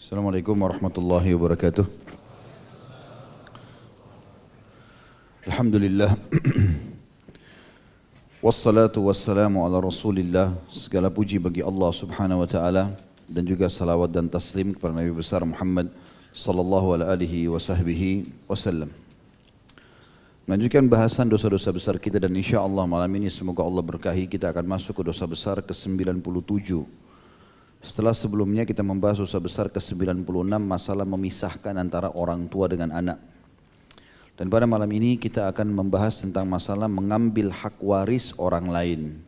Assalamualaikum warahmatullahi wabarakatuh. Alhamdulillah. Wassalatu wassalamu ala rasulillah. Segala puji bagi Allah subhanahu wa ta'ala. Dan juga salawat dan taslim kepada Nabi besar Muhammad sallallahu alaihi wa sahbihi wasallam. Melanjutkan bahasan dosa-dosa besar kita, dan insyaAllah malam ini semoga Allah berkahi kita akan masuk ke dosa besar ke-97. Setelah sebelumnya kita membahas dosa besar ke-96, masalah memisahkan antara orang tua dengan anak. Dan pada malam ini kita akan membahas tentang masalah mengambil hak waris orang lain.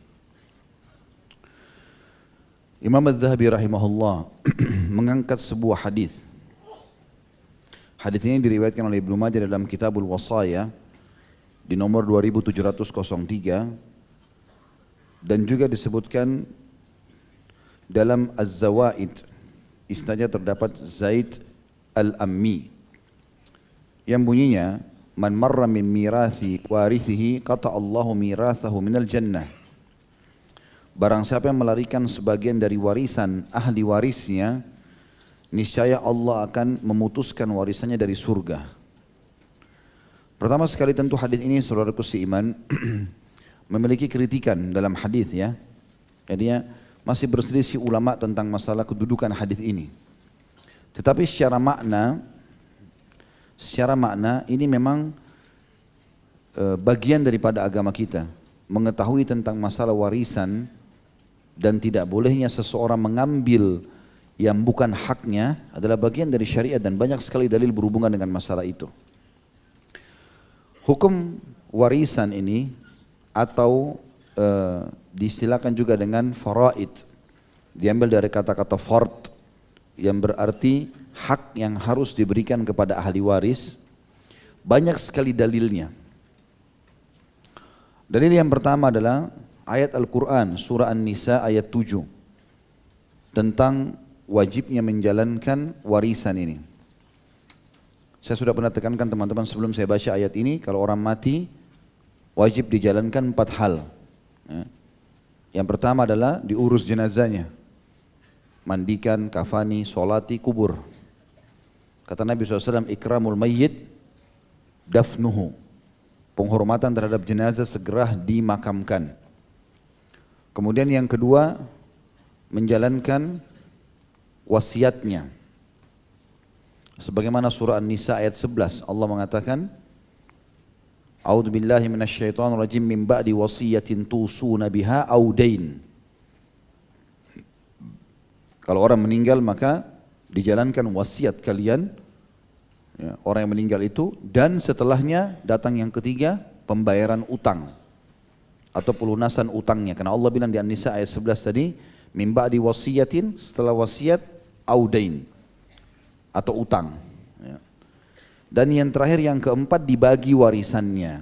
Imam Az-Zahabi rahimahullah mengangkat sebuah hadis. Hadis ini diriwayatkan oleh Ibnu Majah dalam Kitabul Wasaya di nomor 2703, dan juga disebutkan dalam Az-Zawaid, isnadnya terdapat Zaid Al-Ammi yang bunyinya, man marra min mirathi warithihi qata Allahu mirathahu minal jannah. Barang siapa yang melarikan sebagian dari warisan ahli warisnya, niscaya Allah akan memutuskan warisannya dari surga. Pertama sekali tentu hadis ini, saudaraku seiman, memiliki kritikan dalam hadis ya. Jadi masih berselisih ulama tentang masalah kedudukan hadis ini. Tetapi secara makna ini memang bagian daripada agama kita. Mengetahui tentang masalah warisan dan tidak bolehnya seseorang mengambil yang bukan haknya adalah bagian dari syariat, dan banyak sekali dalil berhubungan dengan masalah itu. Hukum warisan ini atau diistilahkan juga dengan faraid, diambil dari kata-kata fard yang berarti hak yang harus diberikan kepada ahli waris. Banyak sekali dalilnya. Dalil yang pertama adalah ayat Al-Quran surah An-Nisa ayat 7 tentang wajibnya menjalankan warisan ini. Saya sudah pernah tekankan teman-teman sebelum saya baca ayat ini, kalau orang mati wajib dijalankan 4 hal. Yang pertama adalah diurus jenazahnya, mandikan, kafani, solati, kubur. Kata Nabi SAW, ikramul mayyit dafnuhu, penghormatan terhadap jenazah segera dimakamkan. Kemudian yang kedua, menjalankan wasiatnya. Sebagaimana surah An-Nisa ayat 11, Allah mengatakan, A'udzu billahi minasyaitonir rajim, min ba'di wasiyatin tusuna biha aw dain. Kalau orang meninggal maka dijalankan wasiat kalian, ya, orang yang meninggal itu, dan setelahnya datang yang ketiga, pembayaran utang atau pelunasan utangnya. Karena Allah bilang di An-Nisa ayat 11 tadi, min ba'di wasiyatin, setelah wasiat, aw dain, atau utang, ya. Dan yang terakhir, yang keempat, dibagi warisannya.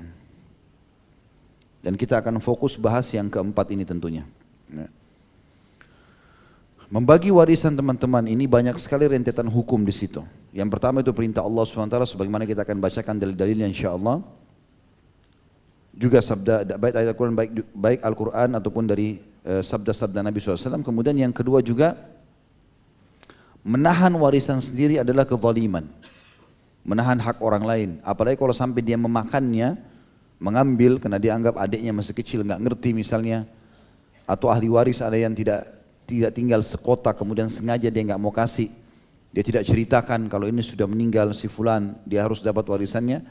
Dan kita akan fokus bahas yang keempat ini tentunya, ya. Membagi warisan teman-teman ini banyak sekali rentetan hukum di situ. Yang pertama itu perintah Allah SWT, sebagaimana kita akan bacakan dalil-dalilnya insyaAllah. Juga sabda, baik ayat Al-Quran, baik Al-Quran ataupun dari sabda-sabda Nabi SAW. Kemudian yang kedua juga, menahan warisan sendiri adalah kezaliman. Menahan hak orang lain. Apalagi kalau sampai dia memakannya, mengambil karena dia anggap adiknya masih kecil, nggak ngerti misalnya. Atau ahli waris ada yang tidak tinggal sekota, kemudian sengaja dia nggak mau kasih. Dia tidak ceritakan kalau ini sudah meninggal si fulan, dia harus dapat warisannya.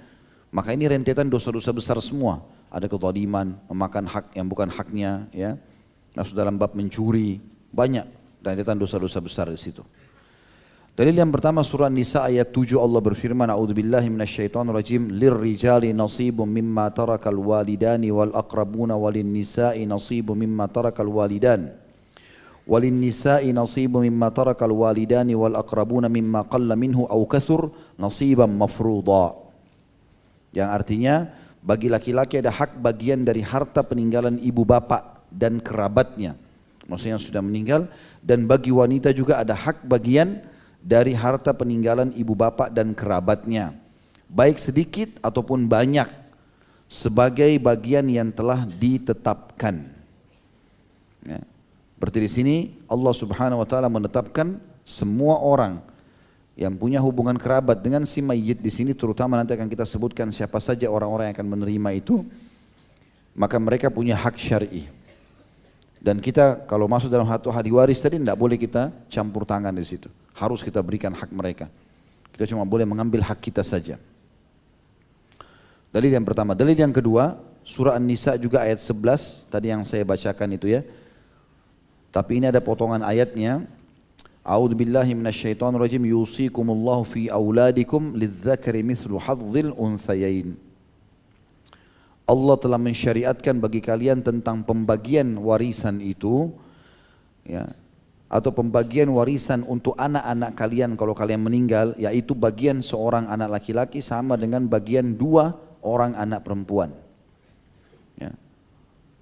Maka ini rentetan dosa-dosa besar semua. Ada kezaliman, memakan hak yang bukan haknya, ya. Masuk dalam bab mencuri, banyak rentetan dosa-dosa besar di situ. Dalil yang pertama surah Nisa ayat 7, Allah berfirman, A'udzubillahi minasyaitonirrajim, lirrijali nasibun mimma tarakal walidani wal aqrabuna walin nisa'i nasibun mimma tarakal walidan walin nisa'i nasibun mimma tarakal walidani wal aqrabuna mimma qalla minhu aw kathur nasiban mafruḍa. Yang artinya, bagi laki-laki ada hak bagian dari harta peninggalan ibu bapak dan kerabatnya, maksudnya yang sudah meninggal, dan bagi wanita juga ada hak bagian dari harta peninggalan ibu bapak dan kerabatnya, baik sedikit ataupun banyak, sebagai bagian yang telah ditetapkan. Ya. Berarti di sini Allah Subhanahu wa taala menetapkan semua orang yang punya hubungan kerabat dengan si mayit di sini, terutama nanti akan kita sebutkan siapa saja orang-orang yang akan menerima itu, maka mereka punya hak syar'i. Dan kita kalau masuk dalam satu ahli waris tadi tidak boleh kita campur tangan di situ. Harus kita berikan hak mereka. Kita cuma boleh mengambil hak kita saja. Dalil yang pertama. Dalil yang kedua, surah An-Nisa juga ayat 11, tadi yang saya bacakan itu ya. Tapi ini ada potongan ayatnya. A'udzu billahi minasyaitonir rajim, yusikumullahu fi auladikum lidzakari mithlu hadzil unthayain. Allah telah mensyariatkan bagi kalian tentang pembagian warisan itu, ya, atau pembagian warisan untuk anak-anak kalian kalau kalian meninggal, yaitu bagian seorang anak laki-laki sama dengan bagian dua orang anak perempuan. Ya.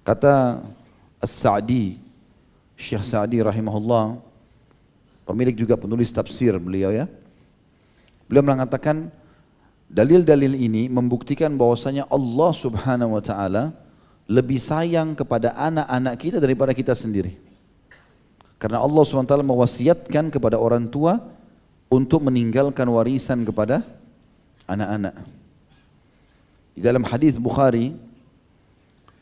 Kata As-Sa'di, Syekh Sa'di rahimahullah, pemilik juga penulis tafsir beliau ya. Beliau mengatakan dalil-dalil ini membuktikan bahwasanya Allah Subhanahu wa taala lebih sayang kepada anak-anak kita daripada kita sendiri. Karena Allah Subhanahu wa taala mewasiatkan kepada orang tua untuk meninggalkan warisan kepada anak-anak. Di dalam hadis Bukhari,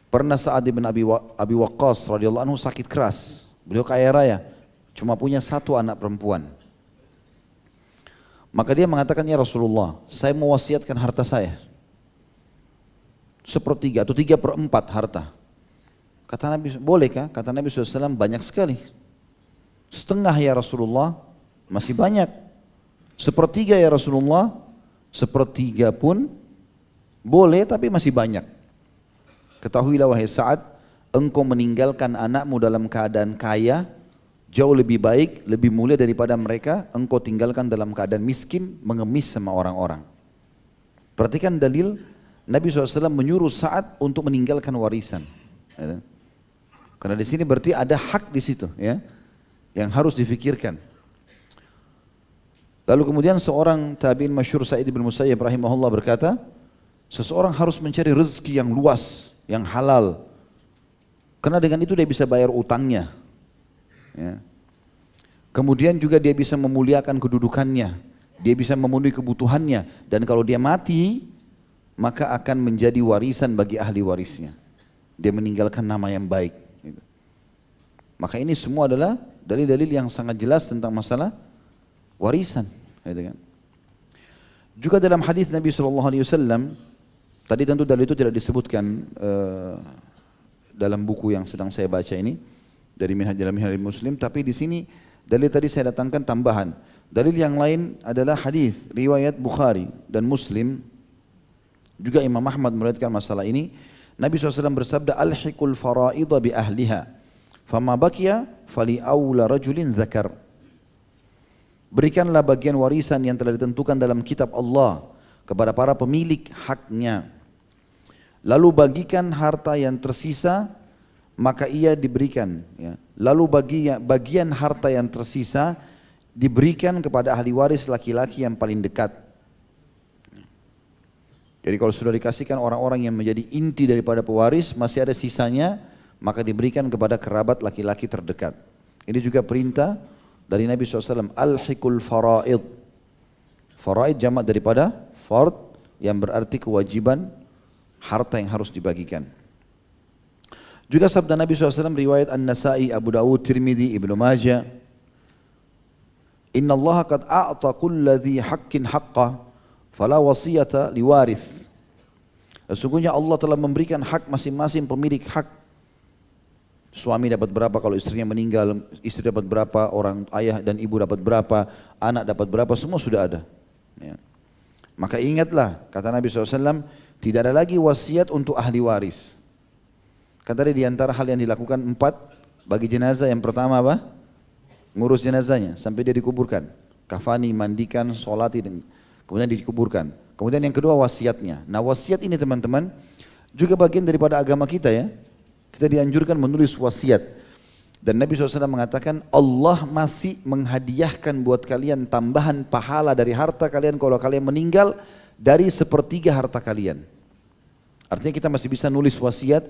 pernah Sa'ad bin Abi Waqqas radhiyallahu anhu sakit keras. Beliau kaya raya, cuma punya satu anak perempuan. Maka dia mengatakan, ya Rasulullah, saya mewasiatkan harta saya 1/3 atau 3/4 harta. Kata Nabi, bolehkah? Kata Nabi SAW, banyak sekali. Setengah ya Rasulullah, masih banyak. 1/3 ya Rasulullah, 1/3 pun boleh tapi masih banyak. Ketahuilah wahai Sa'ad, engkau meninggalkan anakmu dalam keadaan kaya, jauh lebih baik, lebih mulia daripada mereka engkau tinggalkan dalam keadaan miskin, mengemis sama orang-orang. Perhatikan dalil, Nabi SAW menyuruh Sa'ad untuk meninggalkan warisan. Karena di sini berarti ada hak di situ, ya, yang harus difikirkan. Lalu kemudian seorang tabi'in masyhur Sa'id bin Musayyib rahimahullah berkata, seseorang harus mencari rezeki yang luas, yang halal. Karena dengan itu dia bisa bayar utangnya. Ya. Kemudian juga dia bisa memuliakan kedudukannya, dia bisa memenuhi kebutuhannya, dan kalau dia mati maka akan menjadi warisan bagi ahli warisnya. Dia meninggalkan nama yang baik. Maka ini semua adalah dalil-dalil yang sangat jelas tentang masalah warisan. Juga dalam hadis Nabi SAW, tadi tentu dalil itu tidak disebutkan dalam buku yang sedang saya baca ini, dari dalam Minhajul Muslim, tapi di sini dalil tadi saya datangkan tambahan. Dalil yang lain adalah hadis riwayat Bukhari dan Muslim, juga Imam Ahmad meriwayatkan masalah ini. Nabi SAW bersabda, alhiqul faraidha bi ahliha, fama baqiya fali aula rajulin zakar. Berikanlah bagian warisan yang telah ditentukan dalam kitab Allah kepada para pemilik haknya. Lalu bagikan harta yang tersisa, maka ia diberikan, ya. Lalu bagian harta yang tersisa diberikan kepada ahli waris laki-laki yang paling dekat. Jadi kalau sudah dikasihkan orang-orang yang menjadi inti daripada pewaris, masih ada sisanya, maka diberikan kepada kerabat laki-laki terdekat. Ini juga perintah dari Nabi SAW, alhiqul faraid. Faraid jamak daripada fard, yang berarti kewajiban harta yang harus dibagikan. Juga sabda Nabi SAW riwayat An-Nasai, Abu Dawud, Tirmidzi, Ibnu Majah, Inna Allah qad a'ta kulla dhi haqqin haqqah fala wasiyata liwarith. Sesungguhnya Allah telah memberikan hak masing-masing pemilik hak. Suami dapat berapa kalau istrinya meninggal, istri dapat berapa, orang ayah dan ibu dapat berapa, anak dapat berapa, semua sudah ada. Ya. Maka ingatlah, kata Nabi SAW, tidak ada lagi wasiat untuk ahli waris. Kan tadi di antara hal yang dilakukan 4 bagi jenazah, yang pertama apa? Ngurus jenazahnya sampai dia dikuburkan. Kafani, mandikan, sholati, kemudian dikuburkan. Kemudian yang kedua wasiatnya. Nah wasiat ini teman-teman juga bagian daripada agama kita ya. Kita dianjurkan menulis wasiat. Dan Nabi SAW mengatakan Allah masih menghadiahkan buat kalian tambahan pahala dari harta kalian kalau kalian meninggal dari 1/3 harta kalian. Artinya kita masih bisa nulis wasiat.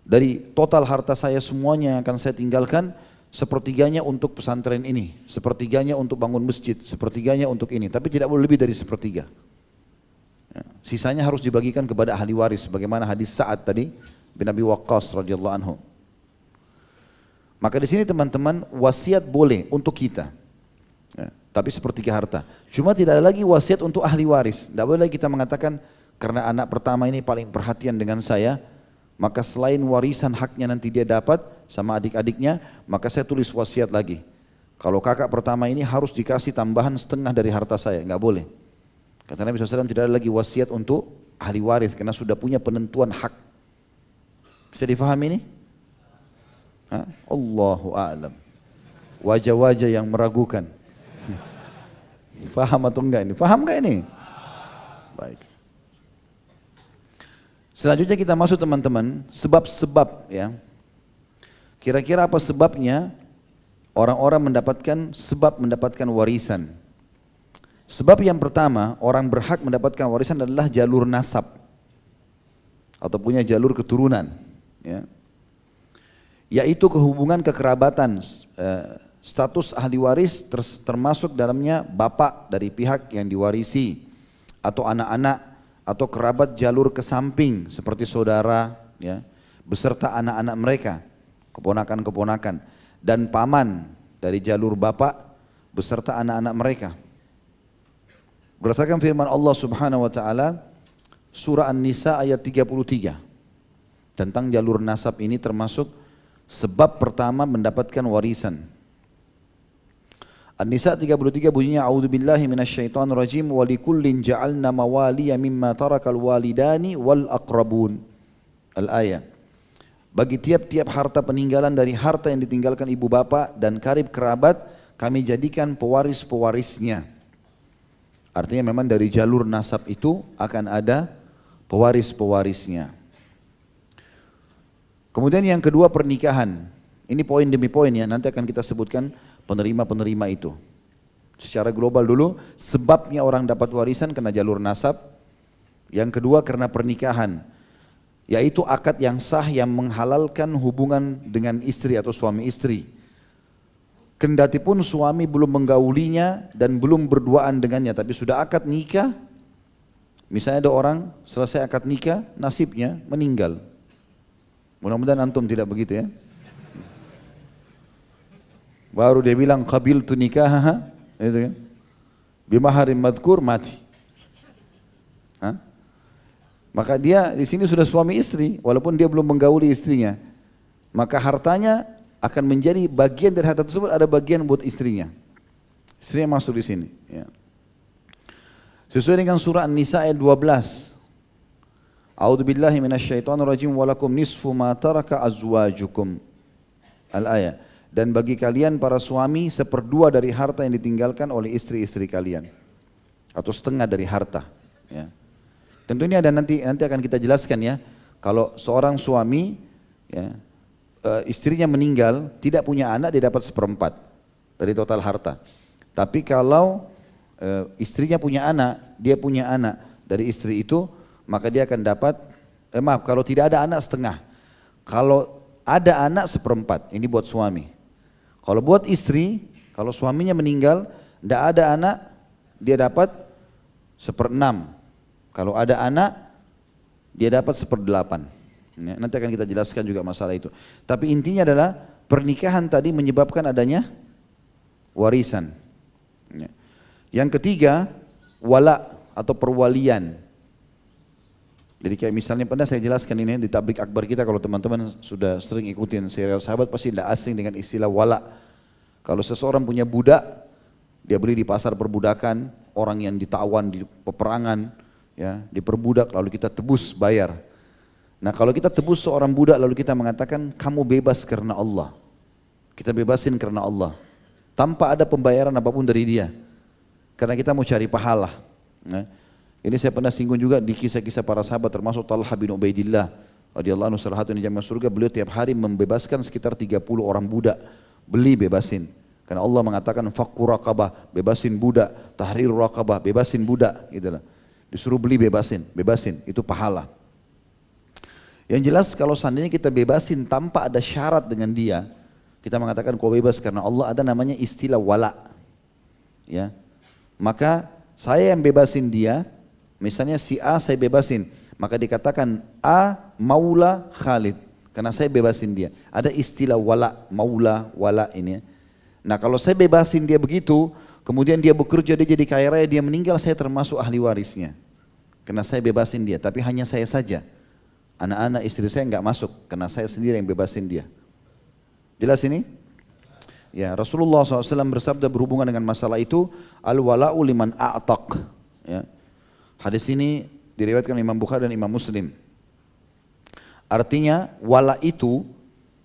Dari total harta saya semuanya yang akan saya tinggalkan, sepertiganya untuk pesantren ini, sepertiganya untuk bangun masjid, sepertiganya untuk ini, tapi tidak boleh lebih dari sepertiga. Ya, sisanya harus dibagikan kepada ahli waris, bagaimana hadis Sa'ad tadi bin Abi Waqqas radhiyallahu anhu. Maka di sini teman-teman, wasiat boleh untuk kita, ya, tapi sepertiga harta. Cuma tidak ada lagi wasiat untuk ahli waris. Tidak boleh lagi kita mengatakan karena anak pertama ini paling perhatian dengan saya, maka selain warisan haknya nanti dia dapat sama adik-adiknya, maka saya tulis wasiat lagi. Kalau kakak pertama ini harus dikasih tambahan setengah dari harta saya, nggak boleh. Kata Nabi SAW, tidak ada lagi wasiat untuk ahli waris karena sudah punya penentuan hak. Bisa difahami ini? Allahu a'lam. Wajah-wajah yang meragukan. Faham atau enggak ini? Faham enggak ini? Baik. Selanjutnya kita masuk teman-teman, sebab-sebab ya. Kira-kira apa sebabnya orang-orang mendapatkan warisan? Sebab yang pertama, orang berhak mendapatkan warisan adalah jalur nasab atau punya jalur keturunan, ya. Yaitu kehubungan kekerabatan, status ahli waris termasuk dalamnya bapak dari pihak yang diwarisi atau anak-anak atau kerabat jalur ke samping seperti saudara, ya, beserta anak-anak mereka, keponakan-keponakan, dan paman dari jalur bapak beserta anak-anak mereka. Berdasarkan firman Allah Subhanahu wa taala surah An-Nisa ayat 33 tentang jalur nasab ini termasuk sebab pertama mendapatkan warisan. An-Nisa 33 bunyinya a'udzubillahi minasyaitonirrajim wa likullin ja'alna mawaliya mimma tarakal walidani wal aqrabun. Al-ayah. Bagi tiap-tiap harta peninggalan dari harta yang ditinggalkan ibu bapak dan karib kerabat, kami jadikan pewaris-pewarisnya. Artinya memang dari jalur nasab itu akan ada pewaris-pewarisnya. Kemudian yang kedua pernikahan. Ini poin demi poin ya, nanti akan kita sebutkan penerima-penerima itu. Secara global dulu, sebabnya orang dapat warisan karena jalur nasab. Yang kedua karena pernikahan, yaitu akad yang sah yang menghalalkan hubungan dengan istri atau suami istri. Kendati pun suami belum menggaulinya dan belum berduaan dengannya, tapi sudah akad nikah. Misalnya ada orang selesai akad nikah, nasibnya meninggal. Mudah-mudahan antum tidak begitu ya. Baru dia bilang qabiltu nikahaha, gitu kan. Bimaharin madkur mati. Maka dia di sini sudah suami istri walaupun dia belum menggauli istrinya. Maka hartanya akan menjadi bagian dari harta tersebut, ada bagian buat istrinya. Istrinya masuk di sini, ya. Sesuai dengan surah An-Nisa ayat 12. A'udzubillahi minasyaitonirrajim walakum nisfu ma taraka azwajukum. Al-ayah. Dan bagi kalian para suami seperdua dari harta yang ditinggalkan oleh istri-istri kalian, atau setengah dari harta, ya. Tentu ini ada nanti akan kita jelaskan ya. Kalau seorang suami, ya, istrinya meninggal tidak punya anak, dia dapat seperempat dari total harta. Tapi kalau istrinya punya anak, dia punya anak dari istri itu, maka dia akan dapat, kalau tidak ada anak setengah. Kalau ada anak seperempat, ini buat suami. Kalau buat istri, kalau suaminya meninggal, tidak ada anak, dia dapat 1/6. Kalau ada anak, dia dapat 1/8. Ya, nanti akan kita jelaskan juga masalah itu. Tapi intinya adalah pernikahan tadi menyebabkan adanya warisan. Ya. Yang ketiga, wala atau perwalian. Jadi kayak misalnya pernah saya jelaskan ini di tablik akbar kita, kalau teman-teman sudah sering ikutin serial sahabat pasti tidak asing dengan istilah wala. Kalau seseorang punya budak, dia beli di pasar perbudakan, orang yang ditawan di peperangan, ya, diperbudak lalu kita tebus bayar. Nah kalau kita tebus seorang budak lalu kita mengatakan kamu bebas karena Allah, kita bebasin karena Allah, tanpa ada pembayaran apapun dari dia, karena kita mau cari pahala. Nah, ini saya pernah singgung juga di kisah-kisah para sahabat, termasuk Talha bin Ubaidillah radhiyallahu anhu, salah satu yang jamaah surga. Beliau tiap hari membebaskan sekitar 30 orang budak, beli bebasin. Karena Allah mengatakan fakku raqabah, bebasin budak, tahrir raqabah, bebasin budak, gitulah. Disuruh beli bebasin, itu pahala. Yang jelas kalau seandainya kita bebasin tanpa ada syarat dengan dia, kita mengatakan kau bebas karena Allah, ada namanya istilah wala. Ya. Maka saya yang bebasin dia, misalnya si A saya bebasin, maka dikatakan A maula Khalid, karena saya bebasin dia. Ada istilah wala, maula, wala ini. Nah kalau saya bebasin dia begitu, kemudian dia bekerja, dia jadi kaya raya, dia meninggal, saya termasuk ahli warisnya. Karena saya bebasin dia, tapi hanya saya saja. Anak-anak istri saya enggak masuk, karena saya sendiri yang bebasin dia. Jelas ini? Ya, Rasulullah SAW bersabda berhubungan dengan masalah itu, al-wala'u liman a'taq. Ya. Hadis ini diriwayatkan Imam Bukhari dan Imam Muslim. Artinya wala itu,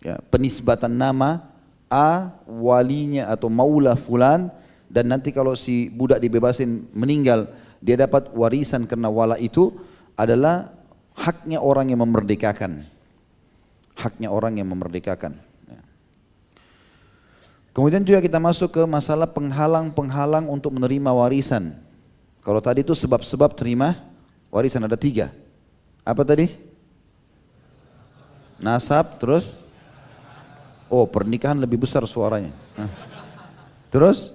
ya, penisbatan nama A walinya atau maula fulan, dan nanti kalau si budak dibebasin meninggal, dia dapat warisan karena wala itu adalah haknya orang yang memerdekakan. Haknya orang yang memerdekakan. Kemudian juga kita masuk ke masalah penghalang-penghalang untuk menerima warisan. Kalau tadi itu sebab-sebab terima warisan ada 3. Apa tadi? Nasab, terus? Oh, pernikahan lebih besar suaranya. Terus?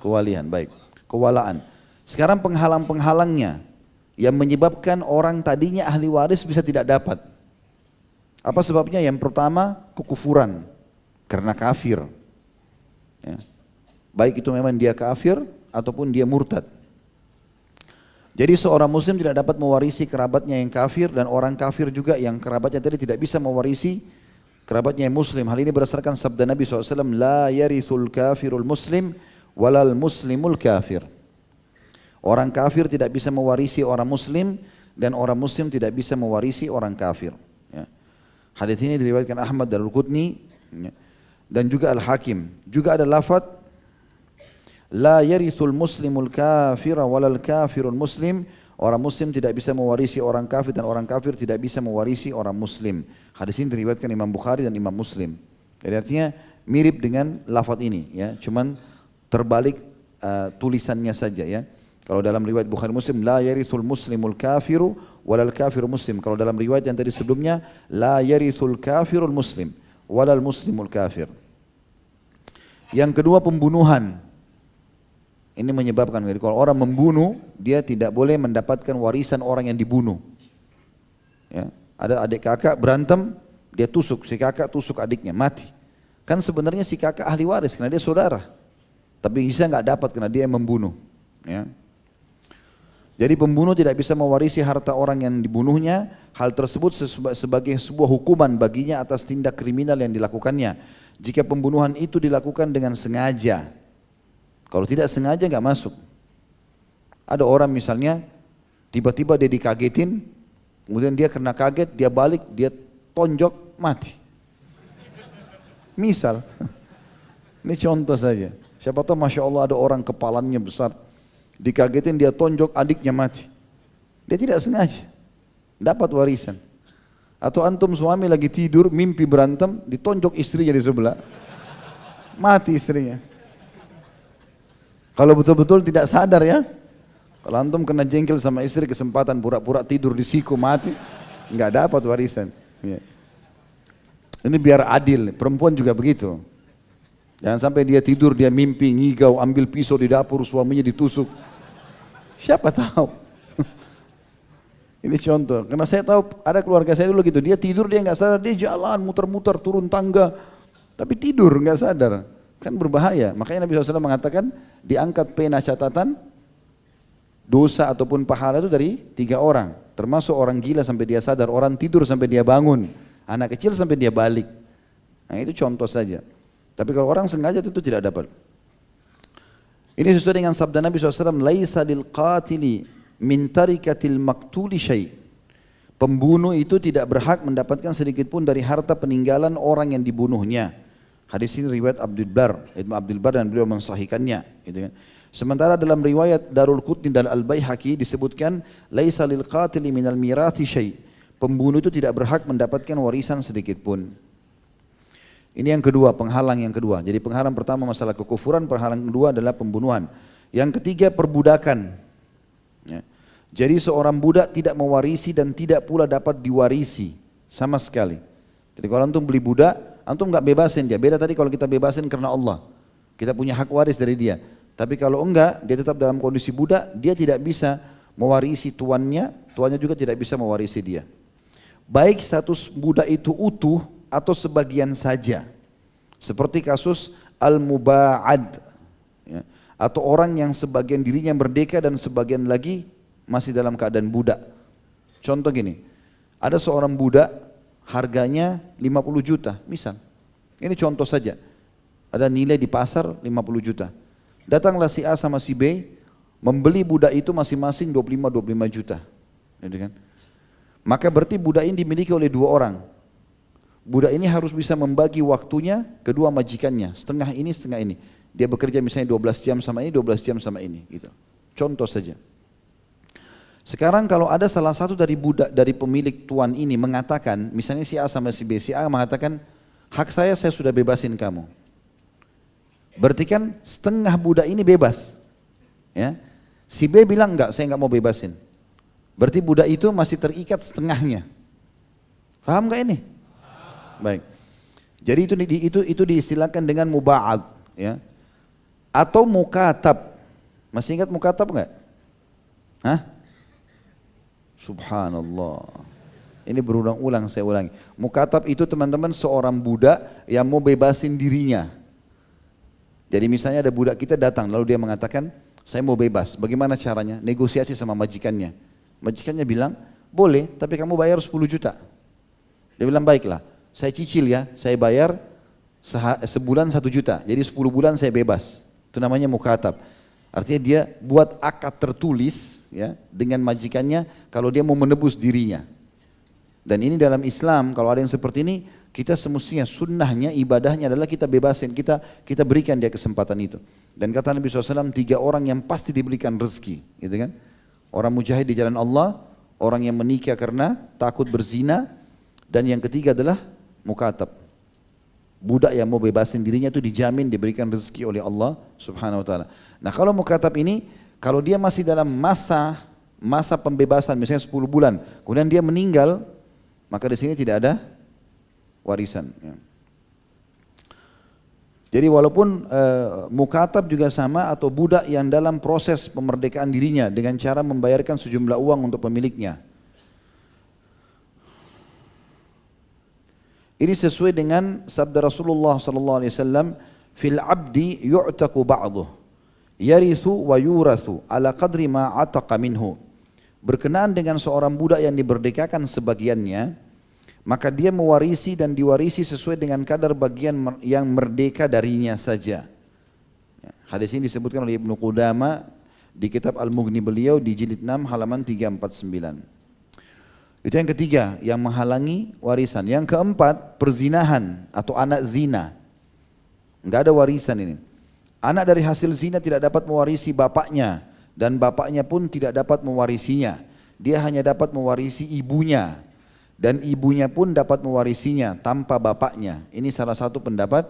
Kewalian, baik. Kewalaan. Sekarang penghalang-penghalangnya yang menyebabkan orang tadinya ahli waris bisa tidak dapat. Apa sebabnya? Yang pertama, kekufuran. Karena kafir. Ya. Baik itu memang dia kafir ataupun dia murtad. Jadi seorang muslim tidak dapat mewarisi kerabatnya yang kafir, dan orang kafir juga yang kerabatnya tadi tidak bisa mewarisi kerabatnya yang muslim. Hal ini berdasarkan sabda Nabi SAW, la yarithul kafirul muslim walal muslimul kafir. Orang kafir tidak bisa mewarisi orang muslim, dan orang muslim tidak bisa mewarisi orang kafir. Ya. Hadits ini diriwayatkan Ahmad dan Al-Qutni, ya, dan juga Al-Hakim. Juga ada lafaz la yarithul muslimul kafira walal kafirul muslim. Orang muslim tidak bisa mewarisi orang kafir, dan orang kafir tidak bisa mewarisi orang muslim. Hadis ini diriwayatkan Imam Bukhari dan Imam Muslim. Jadi artinya mirip dengan lafaz ini, ya, cuman terbalik tulisannya saja, ya. Kalau dalam riwayat Bukhari Muslim, la yarithul muslimul kafiru walal kafirul muslim. Kalau dalam riwayat yang tadi sebelumnya, la yarithul kafirul muslim walal muslimul kafir. Yang kedua, pembunuhan. Ini menyebabkan, kalau orang membunuh, dia tidak boleh mendapatkan warisan orang yang dibunuh. Ya. Ada adik kakak berantem, dia tusuk, si kakak tusuk adiknya, mati. Kan sebenarnya si kakak ahli waris karena dia saudara, tapi bisa nggak dapat karena dia yang membunuh. Ya. Jadi pembunuh tidak bisa mewarisi harta orang yang dibunuhnya. Hal tersebut sebagai sebuah hukuman baginya atas tindak kriminal yang dilakukannya. Jika pembunuhan itu dilakukan dengan sengaja. Kalau tidak sengaja nggak masuk. Ada orang misalnya tiba-tiba dia dikagetin, kemudian dia kena kaget, dia balik, dia tonjok, mati. Misal, ini contoh saja. Siapa tahu Masya Allah ada orang kepalanya besar, dikagetin dia tonjok, adiknya mati. Dia tidak sengaja, dapat warisan. Atau antum suami lagi tidur, mimpi berantem, ditonjok istrinya di sebelah, mati istrinya. Kalau betul-betul tidak sadar, ya. Kalau antum kena jengkel sama istri, kesempatan pura-pura tidur di siku, mati, nggak dapat warisan. Ya. Ini biar adil, perempuan juga begitu. Jangan sampai dia tidur, dia mimpi, ngigau, ambil pisau di dapur, suaminya ditusuk. Siapa tahu? Ini contoh, karena saya tahu ada keluarga saya dulu gitu, dia tidur, dia nggak sadar, dia jalan muter-muter turun tangga, tapi tidur nggak sadar, kan berbahaya. Makanya Nabi SAW mengatakan diangkat pena catatan dosa ataupun pahala itu dari 3 orang, termasuk orang gila sampai dia sadar, orang tidur sampai dia bangun, anak kecil sampai dia balik. Nah itu contoh saja. Tapi kalau orang sengaja itu tidak dapat. Ini sesuai dengan sabda Nabi SAW, laisa lil qatili min tarikatil maktuli syai'. Pembunuh itu tidak berhak mendapatkan sedikit pun dari harta peninggalan orang yang dibunuhnya. Hadis ini riwayat Ibnu Abdul Bar dan beliau mensahihkannya. Gitu kan. Sementara dalam riwayat Darul Qutni dan Al-Baihaqi disebutkan, laisa lil qatili minal mirathi syai'. Pembunuh itu tidak berhak mendapatkan warisan sedikit pun. Ini yang kedua, penghalang yang kedua. Jadi penghalang pertama masalah kekufuran, penghalang kedua adalah pembunuhan. Yang ketiga perbudakan. Ya. Jadi seorang budak tidak mewarisi dan tidak pula dapat diwarisi sama sekali. Jadi kalau antum beli budak, Antum nggak bebasin dia. Beda tadi kalau kita bebasin karena Allah. Kita punya hak waris dari dia. Tapi kalau enggak, dia tetap dalam kondisi budak, dia tidak bisa mewarisi tuannya, tuannya juga tidak bisa mewarisi dia. Baik status budak itu utuh atau sebagian saja. Seperti kasus al-muba'ad, ya, atau orang yang sebagian dirinya merdeka dan sebagian lagi masih dalam keadaan budak. Contoh gini, ada seorang budak harganya 50 juta misal. Ini contoh saja. Ada nilai di pasar 50 juta. Datanglah si A sama si B membeli budak itu masing-masing 25 juta. Gitu kan? Maka berarti budak ini dimiliki oleh dua orang. Budak ini harus bisa membagi waktunya kedua majikannya, setengah ini setengah ini. Dia bekerja misalnya 12 jam sama ini, 12 jam sama ini, gitu. Contoh saja. Sekarang kalau ada salah satu dari budak dari pemilik tuan ini mengatakan, misalnya si A sama si B, si A mengatakan, hak saya sudah bebasin kamu. Berarti kan setengah budak ini bebas. Ya. Si B bilang enggak, saya enggak mau bebasin. Berarti budak itu masih terikat setengahnya. Paham enggak ini? Baik. Jadi itu diistilahkan dengan muba'ad, ya. Atau mukatab. Masih ingat mukatab enggak? Hah? Subhanallah. Ini berulang-ulang saya ulangi. Mukatab itu teman-teman seorang budak yang mau bebasin dirinya. Jadi misalnya ada budak kita datang lalu dia mengatakan, saya mau bebas. Bagaimana caranya? Negosiasi sama majikannya. Majikannya bilang, boleh tapi kamu bayar 10 juta. Dia bilang, baiklah, saya cicil ya, saya bayar sebulan 1 juta. Jadi 10 bulan saya bebas. Itu namanya mukatab. Artinya dia buat akad tertulis ya dengan majikannya kalau dia mau menebus dirinya. Dan ini dalam Islam kalau ada yang seperti ini, kita semestinya sunnahnya, ibadahnya adalah kita bebasin, kita berikan dia kesempatan itu. Dan kata Nabi SAW, 3 orang yang pasti diberikan rezeki, gitu kan? Orang mujahid di jalan Allah, orang yang menikah karena takut berzina, dan yang ketiga adalah mukatab. Budak yang mau bebasin dirinya itu dijamin diberikan rezeki oleh Allah Subhanahu wa taala. Nah, kalau mukatab ini kalau dia masih dalam masa pembebasan misalnya 10 bulan, kemudian dia meninggal, maka di sini tidak ada warisan. Ya. Jadi walaupun mukatab juga sama atau budak yang dalam proses pemerdekaan dirinya dengan cara membayarkan sejumlah uang untuk pemiliknya. Ini sesuai dengan sabda Rasulullah SAW, fil abdi yu'taku ba'duh, yarithu wa yurathu ala qadri ma ataqa minhu. Berkenaan dengan seorang budak yang diberdekakan sebagiannya, maka dia mewarisi dan diwarisi sesuai dengan kadar bagian yang merdeka darinya saja. Hadis ini disebutkan oleh Ibnu Qudamah di kitab Al-Mughni beliau di jilid 6 halaman 349. Itu yang ketiga yang menghalangi warisan. Yang keempat, perzinahan atau anak zina. Enggak ada warisan ini. Anak dari hasil zina tidak dapat mewarisi bapaknya dan bapaknya pun tidak dapat mewarisinya. Dia hanya dapat mewarisi ibunya. Dan ibunya pun dapat mewarisinya tanpa bapaknya. Ini salah satu pendapat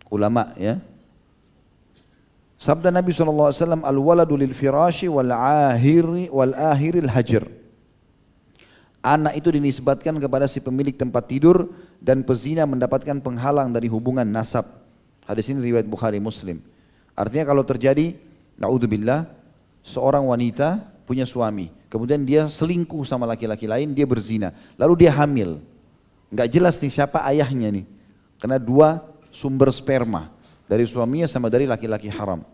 ulama ya. Sabda Nabi SAW, al-waladu lil firashi wal ahiril hajr. Anak itu dinisbatkan kepada si pemilik tempat tidur dan pezina mendapatkan penghalang dari hubungan nasab. Hadis ini riwayat Bukhari Muslim. Artinya kalau terjadi, na'udzubillah, seorang wanita punya suami, kemudian dia selingkuh sama laki-laki lain, dia berzina, lalu dia hamil. Enggak jelas nih siapa ayahnya nih, karena 2 sumber sperma, dari suaminya sama dari laki-laki haram,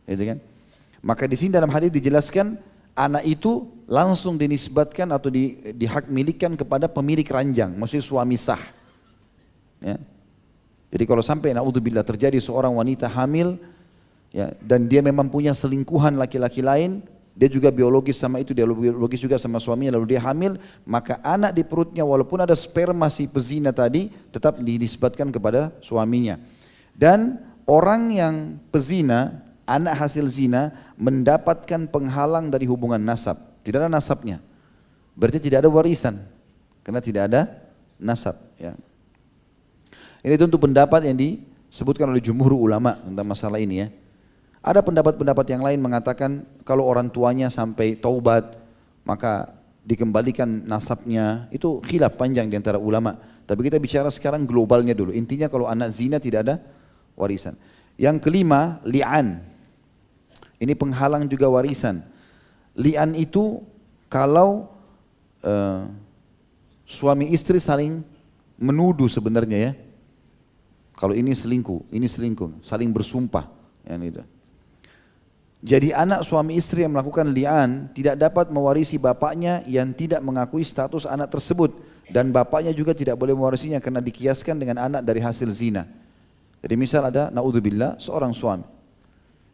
gitu kan? Maka di sini dalam hadis dijelaskan anak itu langsung dinisbatkan atau dihak milikkan kepada pemilik ranjang, maksudnya suami sah. Ya. Jadi kalau sampai na'udzubillah terjadi seorang wanita hamil, ya, dan dia memang punya selingkuhan laki-laki lain, dia juga biologis sama itu, dia biologis juga sama suaminya, lalu dia hamil, maka anak di perutnya walaupun ada sperma si pezina tadi, tetap dinisbatkan kepada suaminya. Dan orang yang pezina, anak hasil zina, mendapatkan penghalang dari hubungan nasab. Tidak ada nasabnya. Berarti tidak ada warisan. Karena tidak ada nasab. Ya. Ini tentu pendapat yang disebutkan oleh jumhur ulama tentang masalah ini ya. Ada pendapat-pendapat yang lain mengatakan kalau orang tuanya sampai taubat maka dikembalikan nasabnya. Itu khilaf panjang di antara ulama. Tapi kita bicara sekarang globalnya dulu. Intinya kalau anak zina tidak ada warisan. Yang kelima, li'an. Ini penghalang juga warisan. Li'an itu kalau suami istri saling menuduh sebenarnya ya. Kalau ini selingkuh, saling bersumpah. Yang itu. Jadi anak suami istri yang melakukan li'an tidak dapat mewarisi bapaknya yang tidak mengakui status anak tersebut. Dan bapaknya juga tidak boleh mewarisinya karena dikiaskan dengan anak dari hasil zina. Jadi misal ada, naudzubillah, seorang suami.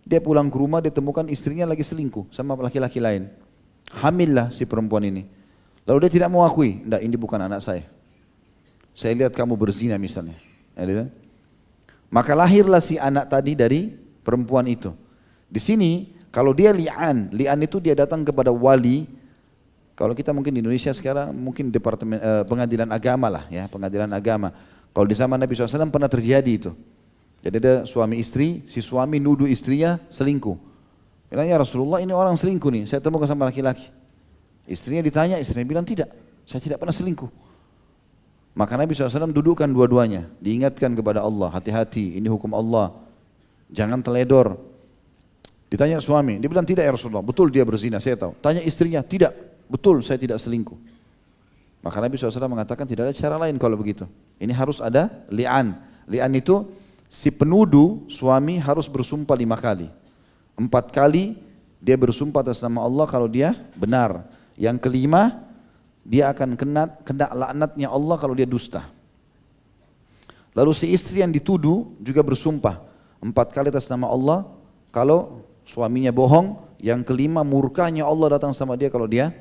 Dia pulang ke rumah, dia temukan istrinya lagi selingkuh sama laki-laki lain. Hamillah si perempuan ini. Lalu dia tidak mau akui, enggak, ini bukan anak saya. Saya lihat kamu berzina misalnya. Maka lahirlah si anak tadi dari perempuan itu. Di sini kalau dia li'an itu dia datang kepada wali. Kalau kita mungkin di Indonesia sekarang mungkin departemen pengadilan agama lah ya, pengadilan agama. Kalau di zaman Nabi SAW pernah terjadi itu. Jadi ada suami istri, si suami nuduh istrinya selingkuh. Bilang, ya Rasulullah ini orang selingkuh nih, saya temukan sama laki-laki. Istrinya ditanya, istrinya bilang tidak, saya tidak pernah selingkuh. Maka Nabi SAW dudukkan dua-duanya, diingatkan kepada Allah, hati-hati, ini hukum Allah, jangan teledor. Ditanya suami, dia bilang tidak ya Rasulullah, betul dia berzina, saya tahu. Tanya istrinya, tidak, betul saya tidak selingkuh. Maka Nabi SAW mengatakan tidak ada cara lain kalau begitu. Ini harus ada li'an. Li'an itu si penuduh suami harus bersumpah 5 kali. 4 kali dia bersumpah atas nama Allah kalau dia benar. Yang kelima dia akan kena laknatnya Allah kalau dia dusta. Lalu si istri yang dituduh juga bersumpah 4 kali atas nama Allah kalau suaminya bohong. Yang kelima murkanya Allah datang sama dia kalau dia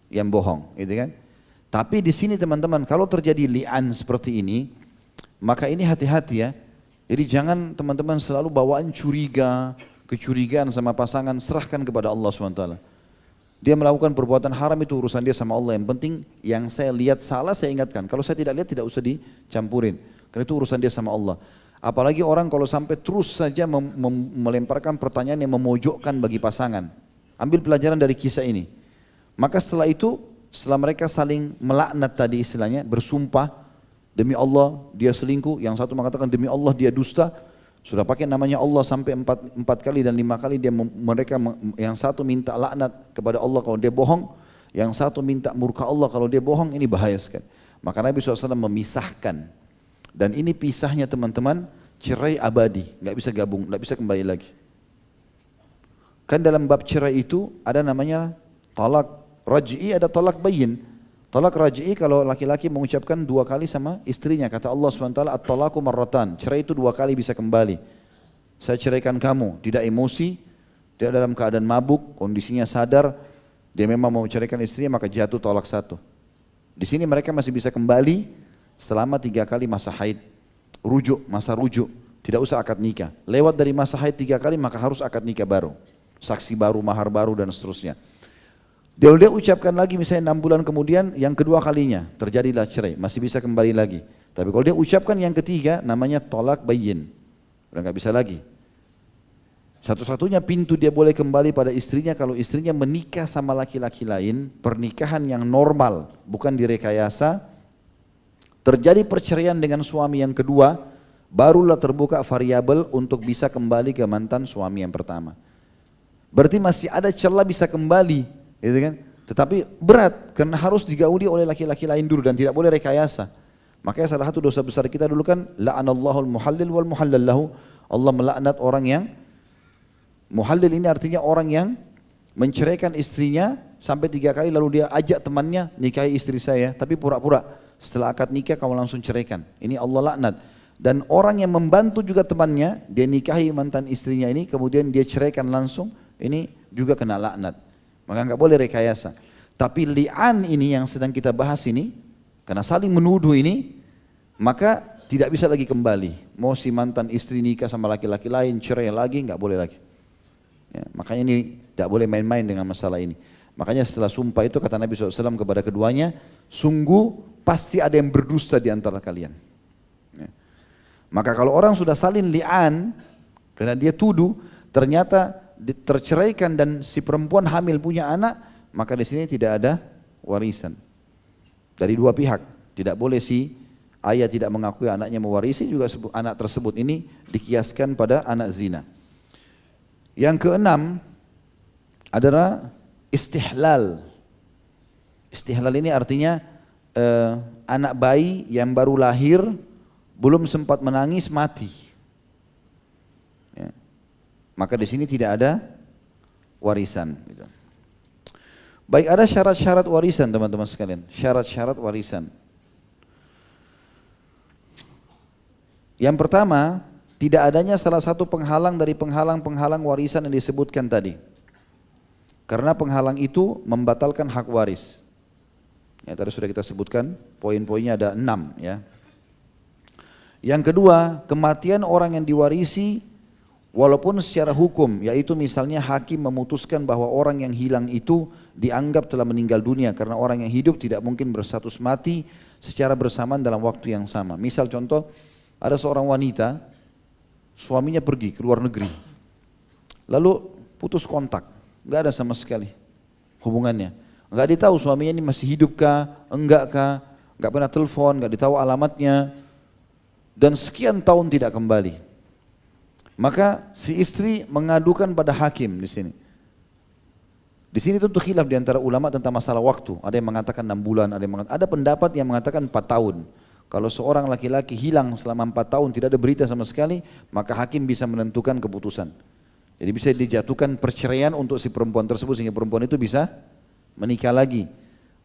yang bohong, gitu kan? Tapi di sini teman-teman, kalau terjadi li'an seperti ini, maka ini hati-hati ya. Jadi jangan teman-teman selalu bawaan kecurigaan sama pasangan, serahkan kepada Allah SWT. Dia melakukan perbuatan haram itu urusan dia sama Allah. Yang penting yang saya lihat salah saya ingatkan. Kalau saya tidak lihat tidak usah dicampurin. Karena itu urusan dia sama Allah. Apalagi orang kalau sampai terus saja melemparkan pertanyaan yang memojokkan bagi pasangan. Ambil pelajaran dari kisah ini. Maka setelah itu, setelah mereka saling melaknat tadi istilahnya, bersumpah, demi Allah dia selingkuh, yang satu mengatakan demi Allah dia dusta, sudah pakai namanya Allah sampai 4 kali dan 5 kali mereka yang satu minta laknat kepada Allah kalau dia bohong, yang satu minta murka Allah kalau dia bohong, ini bahaya sekali. Maka Nabi SAW memisahkan. Dan ini pisahnya teman-teman, cerai abadi, nggak bisa gabung, nggak bisa kembali lagi. Kan dalam bab cerai itu ada namanya talak raj'i, ada talak bayin. Talak raj'i kalau laki-laki mengucapkan 2 kali sama istrinya, kata Allah SWT, at-talaku marratan, cerai itu 2 kali bisa kembali. Saya ceraikan kamu, tidak emosi, tidak dalam keadaan mabuk, kondisinya sadar, dia memang mau ceraikan istrinya maka jatuh talak 1. Di sini mereka masih bisa kembali selama 3 kali masa haid, masa rujuk, tidak usah akad nikah. Lewat dari masa haid 3 kali maka harus akad nikah baru, saksi baru, mahar baru dan seterusnya. Dia ucapkan lagi misalnya 6 bulan kemudian yang kedua kalinya terjadilah cerai, masih bisa kembali lagi. Tapi kalau dia ucapkan yang ketiga namanya tolak bayin, udah nggak bisa lagi. Satu-satunya pintu dia boleh kembali pada istrinya kalau istrinya menikah sama laki-laki lain, pernikahan yang normal, bukan direkayasa. Terjadi perceraian dengan suami yang kedua, barulah terbuka variabel untuk bisa kembali ke mantan suami yang pertama. Berarti masih ada celah bisa kembali, gitu kan? Tetapi berat karena harus digauli oleh laki-laki lain dulu dan tidak boleh rekayasa. Makanya salah satu dosa besar kita dulu kan la'anallahul muhallil wal muhallal lahu. Allah melaknat orang yang muhallil, ini artinya orang yang menceraikan istrinya sampai 3 kali lalu dia ajak temannya nikahi istri saya, tapi pura-pura setelah akad nikah kamu langsung ceraikan. Ini Allah laknat. Dan orang yang membantu juga temannya, dia nikahi mantan istrinya ini, kemudian dia ceraikan langsung, ini juga kena laknat. Maka nggak boleh rekayasa. Tapi li'an ini yang sedang kita bahas ini, karena saling menuduh ini, maka tidak bisa lagi kembali. Mau si mantan istri nikah sama laki-laki lain, cerai lagi, nggak boleh lagi. Ya, makanya ini tidak boleh main-main dengan masalah ini. Makanya setelah sumpah itu kata Nabi SAW kepada keduanya, sungguh pasti ada yang berdusta di antara kalian. Ya. Maka kalau orang sudah saling li'an, karena dia tuduh, ternyata terceraikan dan si perempuan hamil punya anak, maka di sini tidak ada warisan. Dari 2 pihak, tidak boleh si ayah tidak mengakui anaknya mewarisi, juga anak tersebut ini dikiaskan pada anak zina. Yang keenam adalah istihlal. Istihlal ini artinya anak bayi yang baru lahir, belum sempat menangis, mati. Ya. Maka di sini tidak ada warisan. Gitu. Baik, ada syarat-syarat warisan teman-teman sekalian. Syarat-syarat warisan. Yang pertama, tidak adanya salah satu penghalang dari penghalang-penghalang warisan yang disebutkan tadi. Karena penghalang itu membatalkan hak waris. Ya, tadi sudah kita sebutkan, poin-poinnya ada 6 ya. Yang kedua, kematian orang yang diwarisi walaupun secara hukum, yaitu misalnya hakim memutuskan bahwa orang yang hilang itu dianggap telah meninggal dunia karena orang yang hidup tidak mungkin berstatus mati secara bersamaan dalam waktu yang sama. Misal contoh, ada seorang wanita, suaminya pergi ke luar negeri, lalu putus kontak, nggak ada sama sekali hubungannya. Nggak ditahu suaminya ini masih hidup kah, enggak kah, nggak pernah telepon, nggak ditahu alamatnya, dan sekian tahun tidak kembali. Maka si istri mengadukan pada hakim di sini. Di sini tentu khilaf di antara ulama tentang masalah waktu. Ada yang mengatakan 6 bulan, ada pendapat yang mengatakan 4 tahun. Kalau seorang laki-laki hilang selama 4 tahun tidak ada berita sama sekali, maka hakim bisa menentukan keputusan. Jadi bisa dijatuhkan perceraian untuk si perempuan tersebut sehingga perempuan itu bisa menikah lagi.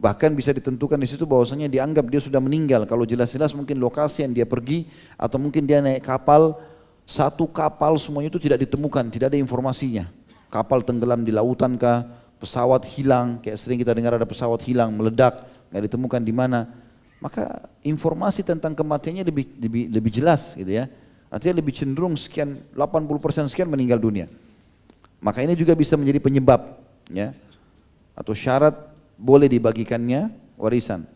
Bahkan bisa ditentukan di situ bahwasanya dianggap dia sudah meninggal. Kalau jelas-jelas mungkin lokasi yang dia pergi atau mungkin dia naik kapal, satu kapal semuanya itu tidak ditemukan, tidak ada informasinya. Kapal tenggelam di lautan kah, pesawat hilang, kayak sering kita dengar ada pesawat hilang, meledak, nggak ditemukan di mana. Maka informasi tentang kematiannya lebih jelas gitu ya. Artinya lebih cenderung sekian 80% sekian meninggal dunia. Maka ini juga bisa menjadi penyebab ya. Atau syarat boleh dibagikannya warisan.